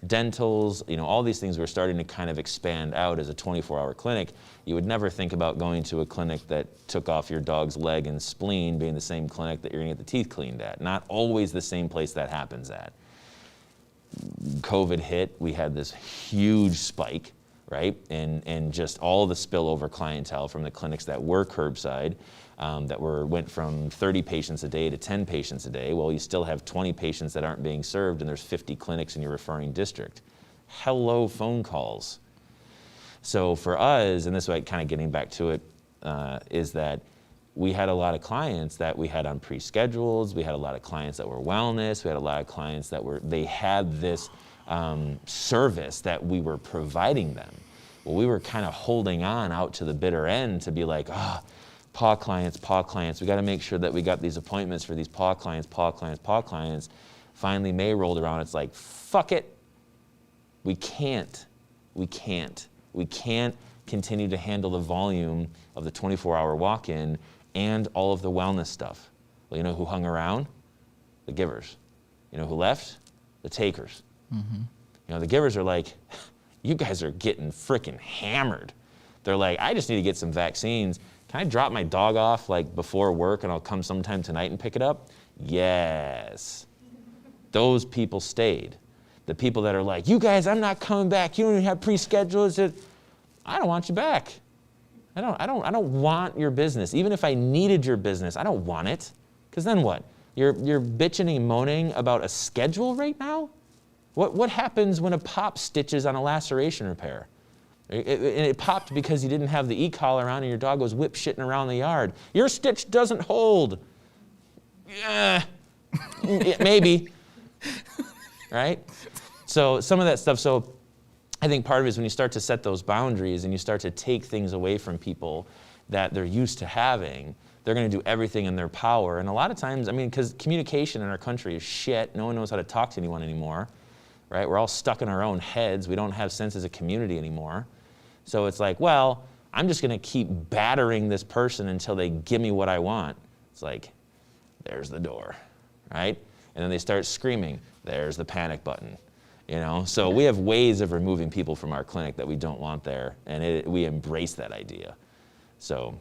Dentals, all these things were starting to kind of expand out as a 24-hour clinic. You would never think about going to a clinic that took off your dog's leg and spleen being the same clinic that you're gonna get the teeth cleaned at. Not always the same place that happens at. COVID hit, we had this huge spike, right? And just all the spillover clientele from the clinics that were curbside, that went from 30 patients a day to 10 patients a day. Well, you still have 20 patients that aren't being served, and there's 50 clinics in your referring district. Hello, phone calls. So for us, and this way, kind of getting back to it, is that we had a lot of clients that we had on pre-schedules. We had a lot of clients that were wellness. We had a lot of clients that they had this service that we were providing them. Well, we were kind of holding on out to the bitter end to be like, PAW clients. We got to make sure that we got these appointments for these PAW clients. Finally, May rolled around. It's like, fuck it. We can't continue to handle the volume of the 24-hour walk-in and all of the wellness stuff. Well, you know who hung around? The givers. You know who left? The takers. Mm-hmm. The givers are like, you guys are getting freaking hammered. They're like, I just need to get some vaccines. Can I drop my dog off like before work and I'll come sometime tonight and pick it up? Yes. Those people stayed. The people that are like, you guys, I'm not coming back. You don't even have pre-schedules. I don't want you back. I don't want your business. Even if I needed your business, I don't want it. Because then what? You're bitching and moaning about a schedule right now? What happens when a pop stitches on a laceration repair? It popped because you didn't have the e-collar on and your dog was whip-shitting around the yard. Your stitch doesn't hold. Yeah, maybe. Right? So some of that stuff, so I think part of it is when you start to set those boundaries and you start to take things away from people that they're used to having, they're going to do everything in their power. And a lot of times, because communication in our country is shit. No one knows how to talk to anyone anymore. Right? We're all stuck in our own heads. We don't have sense as a community anymore. So it's like, well, I'm just going to keep battering this person until they give me what I want. It's like, there's the door, right? And then they start screaming, there's the panic button. So we have ways of removing people from our clinic that we don't want there, and we embrace that idea. So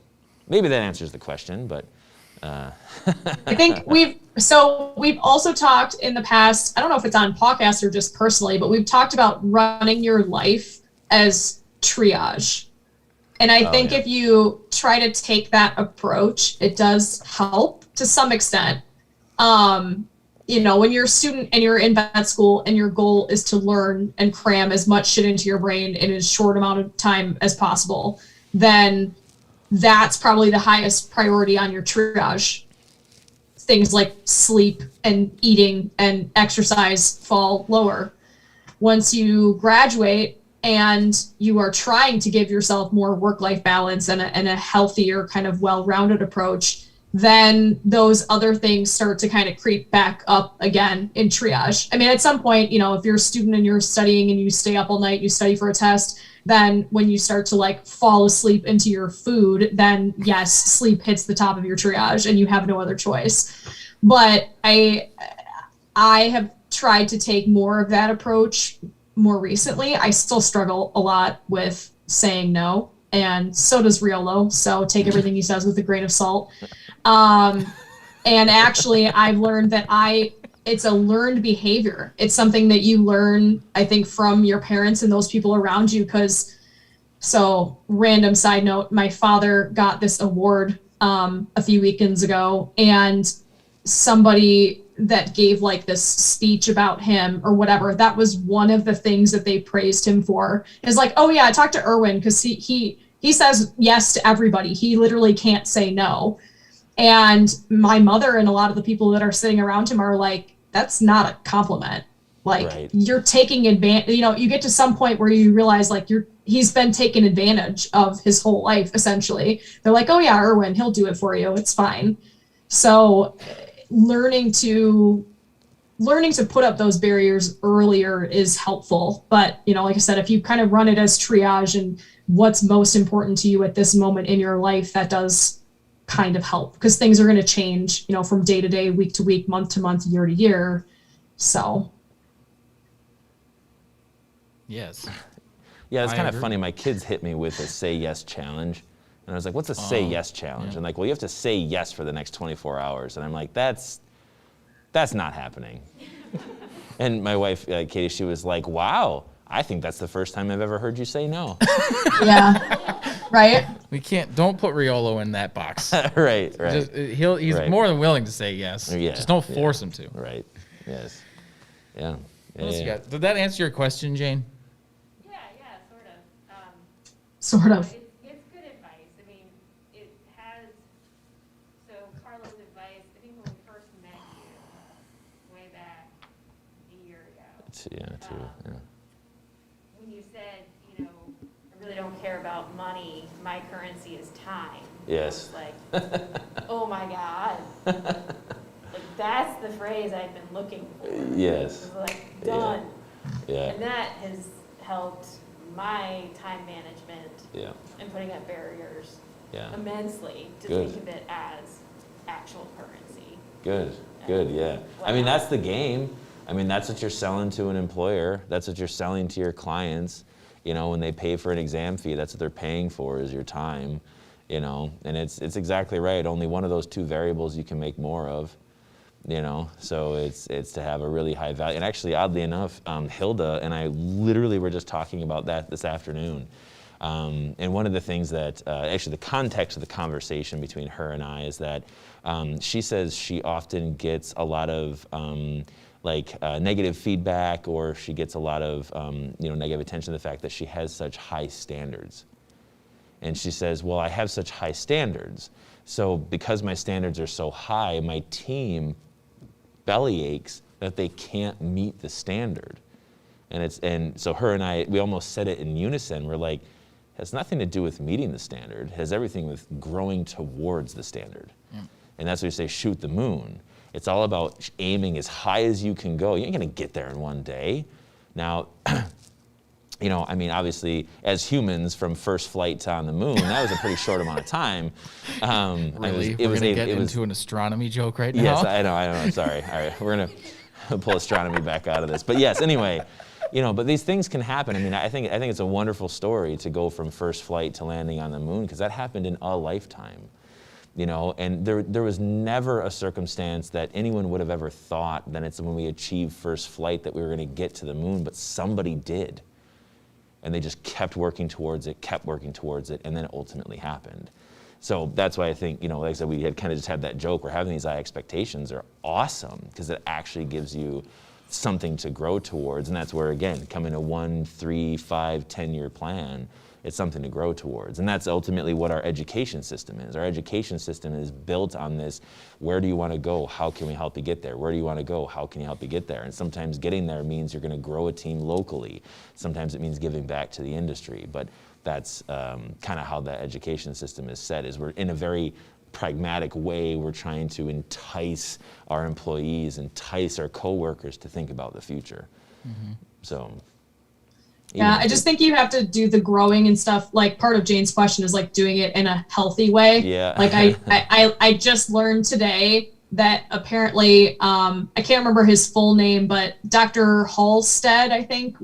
maybe that answers the question, but I think we've also talked in the past, I don't know if it's on PAWCast or just personally, but we've talked about running your life as triage. And I think if you try to take that approach, it does help to some extent. When you're a student and you're in vet school and your goal is to learn and cram as much shit into your brain in as short amount of time as possible, then that's probably the highest priority on your triage. Things like sleep and eating and exercise fall lower. Once you graduate and you are trying to give yourself more work-life balance and a healthier kind of well-rounded approach, then those other things start to kind of creep back up again in triage. At some point, if you're a student and you're studying and you stay up all night, you study for a test, then when you start to fall asleep into your food, then yes, sleep hits the top of your triage and you have no other choice. But I have tried to take more of that approach more recently. I still struggle a lot with saying no, and so does Riolo. So take everything he says with a grain of salt. And actually I've learned that it's a learned behavior. It's something that you learn, I think, from your parents and those people around you. Random side note, my father got this award a few weekends ago, and somebody that gave this speech about him or whatever, that was one of the things that they praised him for. Is like, oh yeah, I talked to Erwin because he says yes to everybody. He literally can't say no. And my mother and a lot of the people that are sitting around him are like, that's not a compliment. Like you're taking advantage, you get to some point where you realize like he's been taken advantage of his whole life, essentially. They're like, oh yeah, Erwin, he'll do it for you. It's fine. So learning to put up those barriers earlier is helpful. But, like I said, if you kind of run it as triage and what's most important to you at this moment in your life, that does kind of help, because things are going to change, from day to day, week to week, month to month, year to year. So. Yes. Yeah, it's kind of funny. My kids hit me with a say yes challenge. And I was like, what's a say yes challenge? Yeah. And like, well, you have to say yes for the next 24 hours. And I'm like, that's not happening. And my wife, Katie, she was like, wow, I think that's the first time I've ever heard you say no. Yeah, right? Don't put Riolo in that box. Right. He's more than willing to say yes. Yeah, just don't force him to. Right, yes. Yeah. Did that answer your question, Jane? Sort of. It's good advice. I mean, it has, so Carla's advice, I think when we first met you, way back a year ago. When you said, I really don't care about money, my currency is time. Yes. I was like, oh my God. Like, that's the phrase I've been looking for. Yes. It was like, done. Yeah. And that has helped my time management and putting up barriers immensely to think of it as actual currency. Good, yeah. I mean, that's the game. I mean, that's what you're selling to an employer. That's what you're selling to your clients. When they pay for an exam fee, that's what they're paying for, is your time. And it's exactly right. Only one of those two variables you can make more of. So it's to have a really high value. And actually, oddly enough, Hilda and I literally were just talking about that this afternoon. And one of the things that, actually the context of the conversation between her and I is that she says she often gets a lot of negative feedback, or she gets a lot of negative attention to the fact that she has such high standards. And she says, well, I have such high standards. So because my standards are so high, my team belly aches that they can't meet the standard. And so her and I, we almost said it in unison. We're like, it has nothing to do with meeting the standard. It has everything with growing towards the standard. Yeah. And that's why we say shoot the moon. It's all about aiming as high as you can go. You ain't gonna get there in one day. Now, obviously, as humans, from first flight to on the moon, that was a pretty short amount of time. Really? We're going to get into an astronomy joke right now? Yes, I know. I'm sorry. All right, we're going to pull astronomy back out of this. But yes, anyway, but these things can happen. I mean, I think it's a wonderful story to go from first flight to landing on the moon, because that happened in a lifetime. And there was never a circumstance that anyone would have ever thought that it's when we achieved first flight that we were going to get to the moon, but somebody did. And they just kept working towards it, and then it ultimately happened. So that's why I think, like I said, we had kind of just had that joke. We're having these high expectations are awesome, because it actually gives you something to grow towards. And that's where, again, coming to 1, 3, 5, 10-year plan, it's something to grow towards. And that's ultimately what our education system is. Our education system is built on this: where do you want to go? How can we help you get there? Where do you want to go? How can you help you get there? And sometimes getting there means you're going to grow a team locally. Sometimes it means giving back to the industry. But that's kind of how the education system is set, is we're in a very pragmatic way. We're trying to entice our employees, entice our coworkers to think about the future. Mm-hmm. So. Yeah, I just think you have to do the growing and stuff. Like, part of Jane's question is like doing it in a healthy way. Yeah. Like I just learned today that apparently, I can't remember his full name, but Dr. Halstead, I think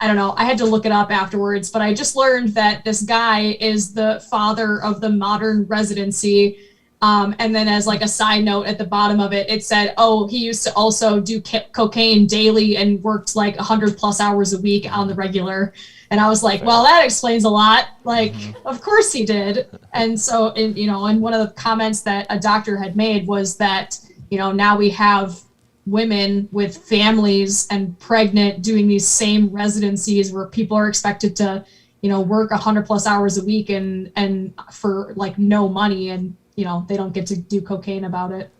I don't know. I had to look it up afterwards, but I just learned that this guy is the father of the modern residency. And then as like a side note at the bottom of it, it said, oh, he used to also do cocaine daily and worked like 100+ hours a week on the regular. And I was like, well, that explains a lot. Like, of course he did. And so, and one of the comments that a doctor had made was that, now we have women with families and pregnant doing these same residencies where people are expected to, work 100+ hours a week and for like no money. And they don't get to do cocaine about it.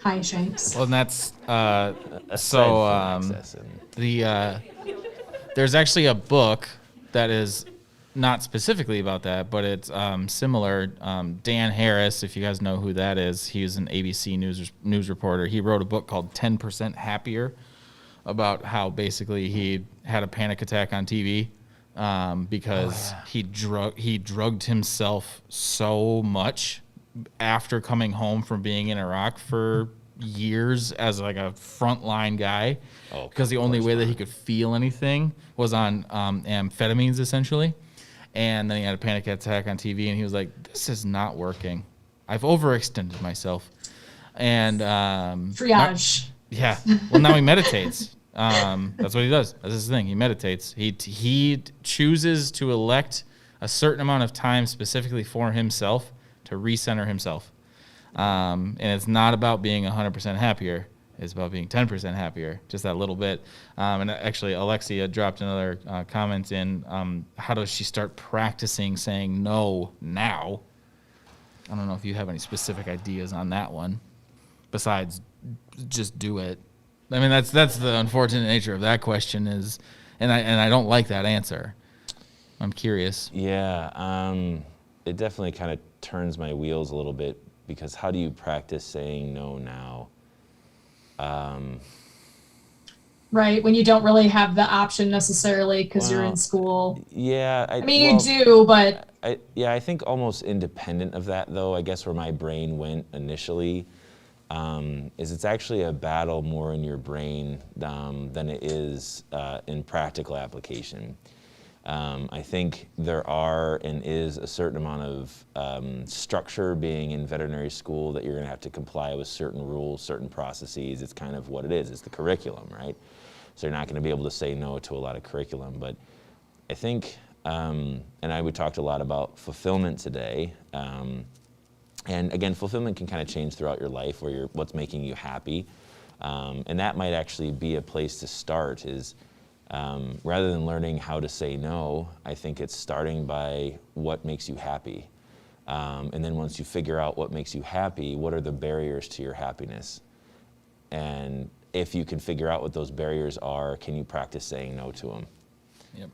Hi, Shanks. Well, and that's access and there's actually a book that is not specifically about that, but it's similar. Dan Harris, if you guys know who that is, he was an ABC news reporter. He wrote a book called 10% Happier about how basically he had a panic attack on TV because he drugged himself so much after coming home from being in Iraq for years as like a frontline guy, because the only way that he could feel anything was on amphetamines essentially. And then he had a panic attack on TV, and he was like, "This is not working. I've overextended myself." And triage. Yeah. Well, now he meditates. That's what he does. That's his thing. He meditates. He chooses to elect a certain amount of time specifically for himself to recenter himself. And it's not about being 100% happier. It's about being 10% happier, just that little bit. And actually, Alexia dropped another comment in. How does she start practicing saying no now? I don't know if you have any specific ideas on that one, besides just do it. I mean, that's the unfortunate nature of that question is, and I don't like that answer. I'm curious. Yeah, it definitely kind of turns my wheels a little bit, because how do you practice saying no now? Right, when you don't really have the option necessarily because you're in school. Yeah. I mean, you do, but... I think almost independent of that, though, I guess where my brain went initially is it's actually a battle more in your brain than it is in practical application. I think there are and is a certain amount of structure being in veterinary school that you're going to have to comply with certain rules, certain processes. It's kind of what it is. It's the curriculum, right? So you're not going to be able to say no to a lot of curriculum. But I think, and we talked a lot about fulfillment today. And again, fulfillment can kind of change throughout your life, where what's making you happy. And that might actually be a place to start is, rather than learning how to say no, I think it's starting by what makes you happy. And then once you figure out what makes you happy, what are the barriers to your happiness? And if you can figure out what those barriers are, can you practice saying no to them? Yep.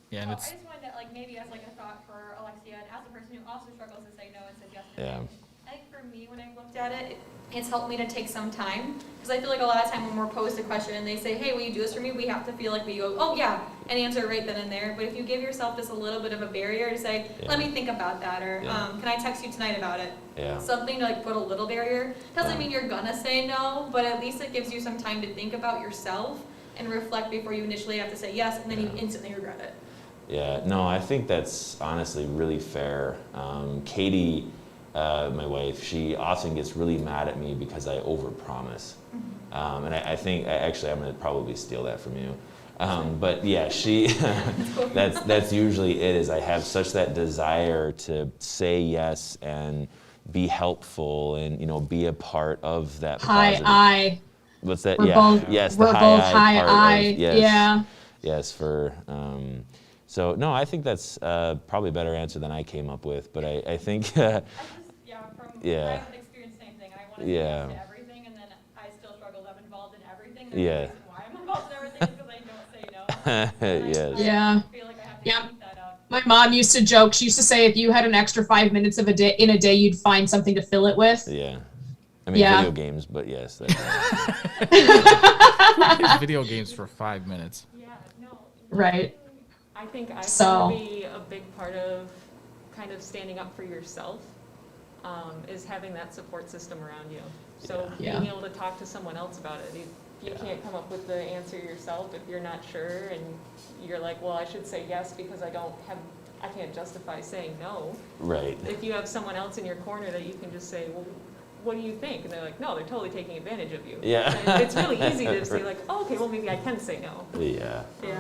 Yeah, and I it's... just wanted to, maybe as a thought for Alexia, and as a person who also struggles to say no and says yes to Yeah. things, I think for me, when I looked at it, it's helped me to take some time, because I feel like a lot of time when we're posed a question and they say, "Hey, will you do this for me?" we have to feel like we go, "Oh yeah," and answer right then and there. But if you give yourself just a little bit of a barrier to say, "Let me think about that," or "Can I text you tonight about it?" Yeah. Something to put a little barrier. Doesn't mean you're gonna say no, but at least it gives you some time to think about yourself and reflect before you initially have to say yes, and then you instantly regret it. Yeah, no, I think that's honestly really fair. Katie, my wife, she often gets really mad at me because I overpromise. And I think, actually, I'm going to probably steal that from you. But yeah, that's usually it, is I have such that desire to say yes and be helpful and, be a part of that positive. High I. What's that? We're Yeah. both, Yes, we're the both high high part I. of, yes. Yeah. Yes, so no, I think that's probably a better answer than I came up with, but I think, I haven't experienced the same thing. I want to say yes to everything, and then I still struggle that I'm involved in everything. And the reason why I'm involved in everything is because I don't say no. Yes. Yeah. I feel like I have to keep that up. My mom used to joke. She used to say if you had an extra 5 minutes of in a day, you'd find something to fill it with. Yeah. I mean, video games, but yes. Video games for 5 minutes. Yeah, no. Right. I think I So- want to be a big part of kind of standing up for yourself, is having that support system around you. So Yeah. being able to talk to someone else about it. You can't come up with the answer yourself if you're not sure, and you're like, well, I should say yes because I can't justify saying no. Right. If you have someone else in your corner that you can just say, well, what do you think? And they're like, no, they're totally taking advantage of you. Yeah. And it's really easy to say like, oh, okay, well, maybe I can say no. Yeah. You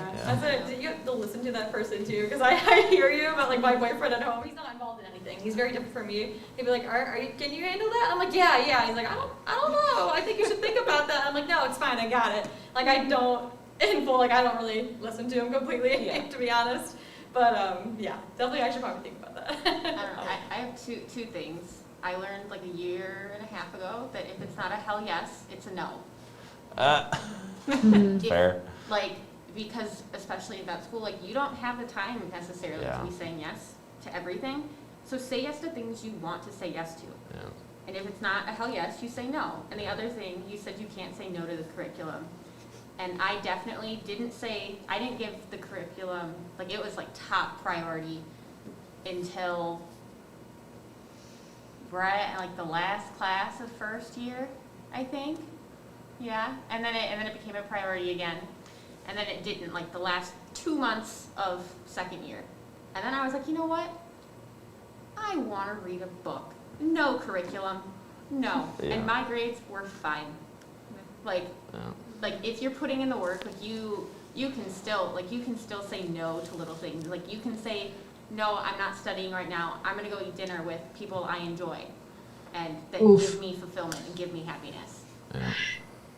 have to listen to that person too, because I hear you about my boyfriend at home. He's not involved in anything. He's very different from me. He'd be like, can you handle that? I'm like, yeah. He's like, I don't know. I think you should think about that. I'm like, no, it's fine. I got it. I don't really listen to him completely, to be honest. But definitely I should probably think about that. I don't know. I have two things. I learned like a year and a half ago that if it's not a hell yes, it's a no. Fair. Like, because especially in vet school, like you don't have the time necessarily to be saying yes to everything. So say yes to things you want to say yes to. Yeah. And if it's not a hell yes, you say no. And the other thing, you said you can't say no to the curriculum. And I definitely I didn't give the curriculum, like it was like top priority until right like the last class of first year, I think. Yeah. And then it became a priority again. And then it didn't, like the last 2 months of second year. And then I was like, you know what? I want to read a book. No curriculum. No. Yeah. And my grades were fine. Like if you're putting in the work, like you can still say no to little things. Like you can say, no, I'm not studying right now. I'm going to go eat dinner with people I enjoy and that give me fulfillment and give me happiness.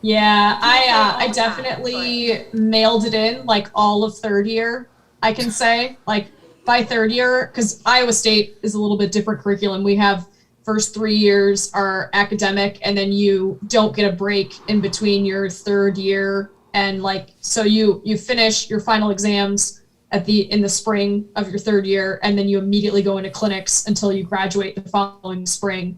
Yeah, I definitely mailed it in like all of third year, I can say. Like by third year, because Iowa State is a little bit different curriculum. We have first 3 years are academic, and then you don't get a break in between your third year. And like, so you finish your final exams in the spring of your third year, and then you immediately go into clinics until you graduate the following spring.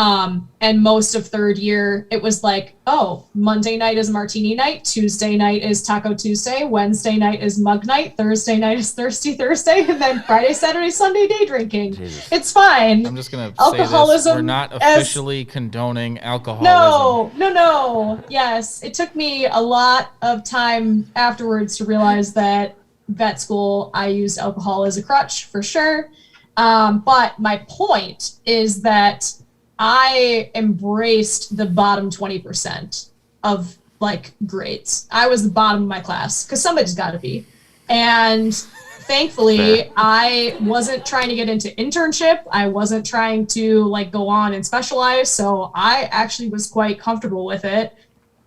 And most of third year, it was like, oh, Monday night is martini night, Tuesday night is Taco Tuesday, Wednesday night is mug night, Thursday night is Thirsty Thursday, and then Friday, Saturday, Sunday day drinking. Jesus. It's fine. I'm just going to say this. We're not officially condoning alcoholism. No. Yes. It took me a lot of time afterwards to realize that vet school, I used alcohol as a crutch for sure. But my point is that I embraced the bottom 20% of like grades. I was the bottom of my class because somebody's got to be. And thankfully, I wasn't trying to get into internship. I wasn't trying to like go on and specialize. So I actually was quite comfortable with it.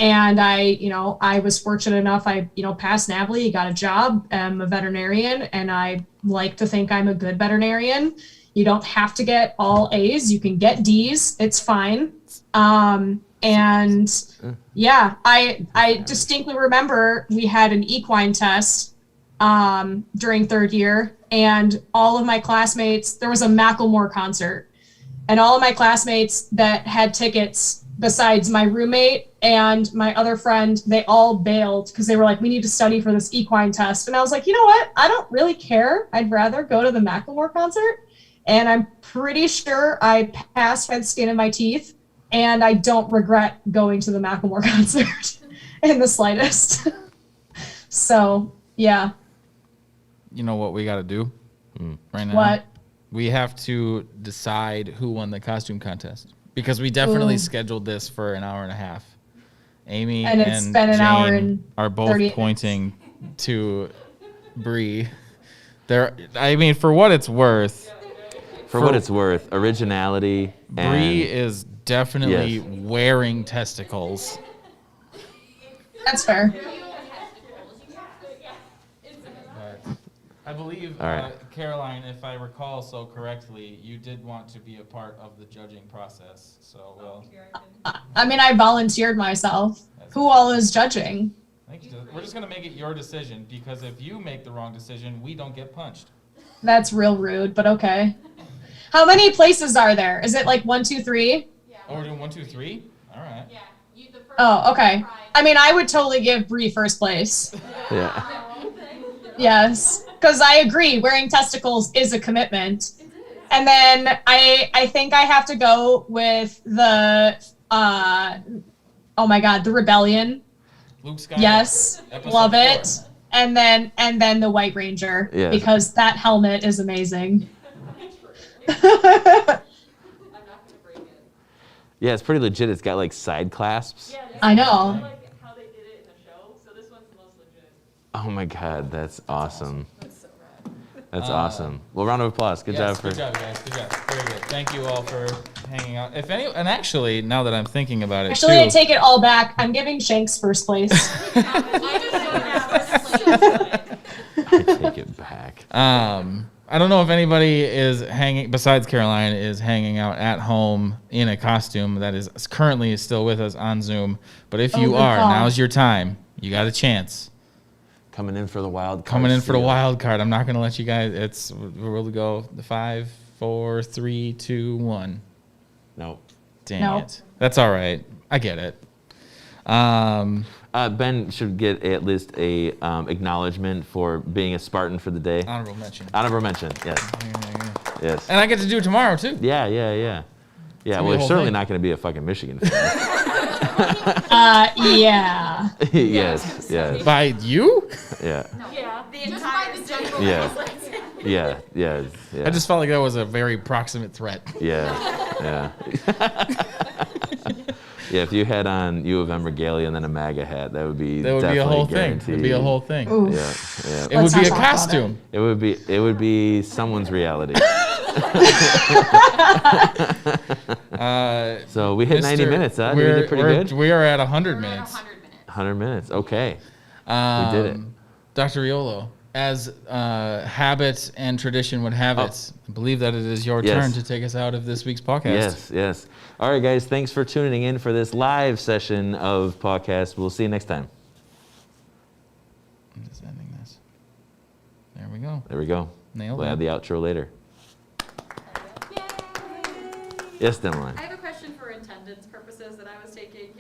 And I was fortunate enough. I passed NAVLE, got a job. I'm a veterinarian, and I like to think I'm a good veterinarian. You don't have to get all A's. You can get D's. It's fine. And yeah, I distinctly remember we had an equine test during third year, and all of my classmates, there was a Macklemore concert, and all of my classmates that had tickets, besides my roommate and my other friend, they all bailed because they were like, we need to study for this equine test. And I was like, you know what? I don't really care. I'd rather go to the Macklemore concert. And I'm pretty sure I passed by the skin of my teeth, and I don't regret going to the Macklemore concert in the slightest. So, yeah. You know what we got to do right now? What? We have to decide who won the costume contest, because we definitely scheduled this for an hour and a half. Amy and it's been an Jane hour and are both pointing to Bree. For what it's worth. For what it's worth, originality. Bree is definitely wearing testicles. That's fair. I believe, Caroline, if I recall so correctly, you did want to be a part of the judging process. So, I volunteered myself. Who all is judging? We're just going to make it your decision, because if you make the wrong decision, we don't get punched. That's real rude, but okay. How many places are there? Is it like 1, 2, 3? Yeah. Oh, we're doing 1, 2, 3? All right. Yeah. The first okay. I would totally give Bree first place. Yeah. Yes, because I agree. Wearing testicles is a commitment. And then I think I have to go with the the Rebellion. Luke Skywalker. Yes, love 4. it. And then the White Ranger, because that helmet is amazing. I'm not gonna break it. Yeah, it's pretty legit. It's got like side clasps. Yeah, I know. Like how they did it in the show. So this one's the most legit. Oh my God, that's awesome. That's so rad. That's awesome. Well, round of applause. Good job. Good job, guys. Good job. Very good. Thank you all for hanging out. And actually, now that I'm thinking about it, I take it all back. I'm giving Shanks first place. I take it back. I don't know if anybody is besides Caroline, is hanging out at home in a costume that is currently still with us on Zoom. But if you are, now's your time. You got a chance. Coming in for the wild card. Coming in for the wild card. I'm not going to let you guys. We'll go the 5, 4, 3, 2, 1. Nope. Dang it. That's all right. I get it. Ben should get at least a acknowledgement for being a Spartan for the day. Honorable mention. Honorable mention. Yes. Yes. And I get to do it tomorrow too. Yeah. Yeah. Well, you're certainly not going to be a fucking Michigan fan. Yeah. Yes. By you? Yeah. No. Yeah. The Just entire by the general. Yeah. I just felt like that was a very proximate threat. Yeah. Yeah, if you had on U of M regalia and then a MAGA hat, that would be a whole thing. guaranteed. It would be a whole thing. Oof. Yeah. It would be a costume. It would be someone's reality. So we hit 90 minutes, huh? Did we do pretty good? We are at 100 minutes. 100 minutes. Okay. We did it. Dr. Riolo, as habit and tradition would have it, I believe that it is your turn to take us out of this week's podcast. Yes. All right, guys. Thanks for tuning in for this live session of PAWCast. We'll see you next time. I'm just ending this. There we go. There we go. Nailed We'll it. add the outro later. Yay! Yes, Demeline. I have a question for attendance purposes that I was taking here.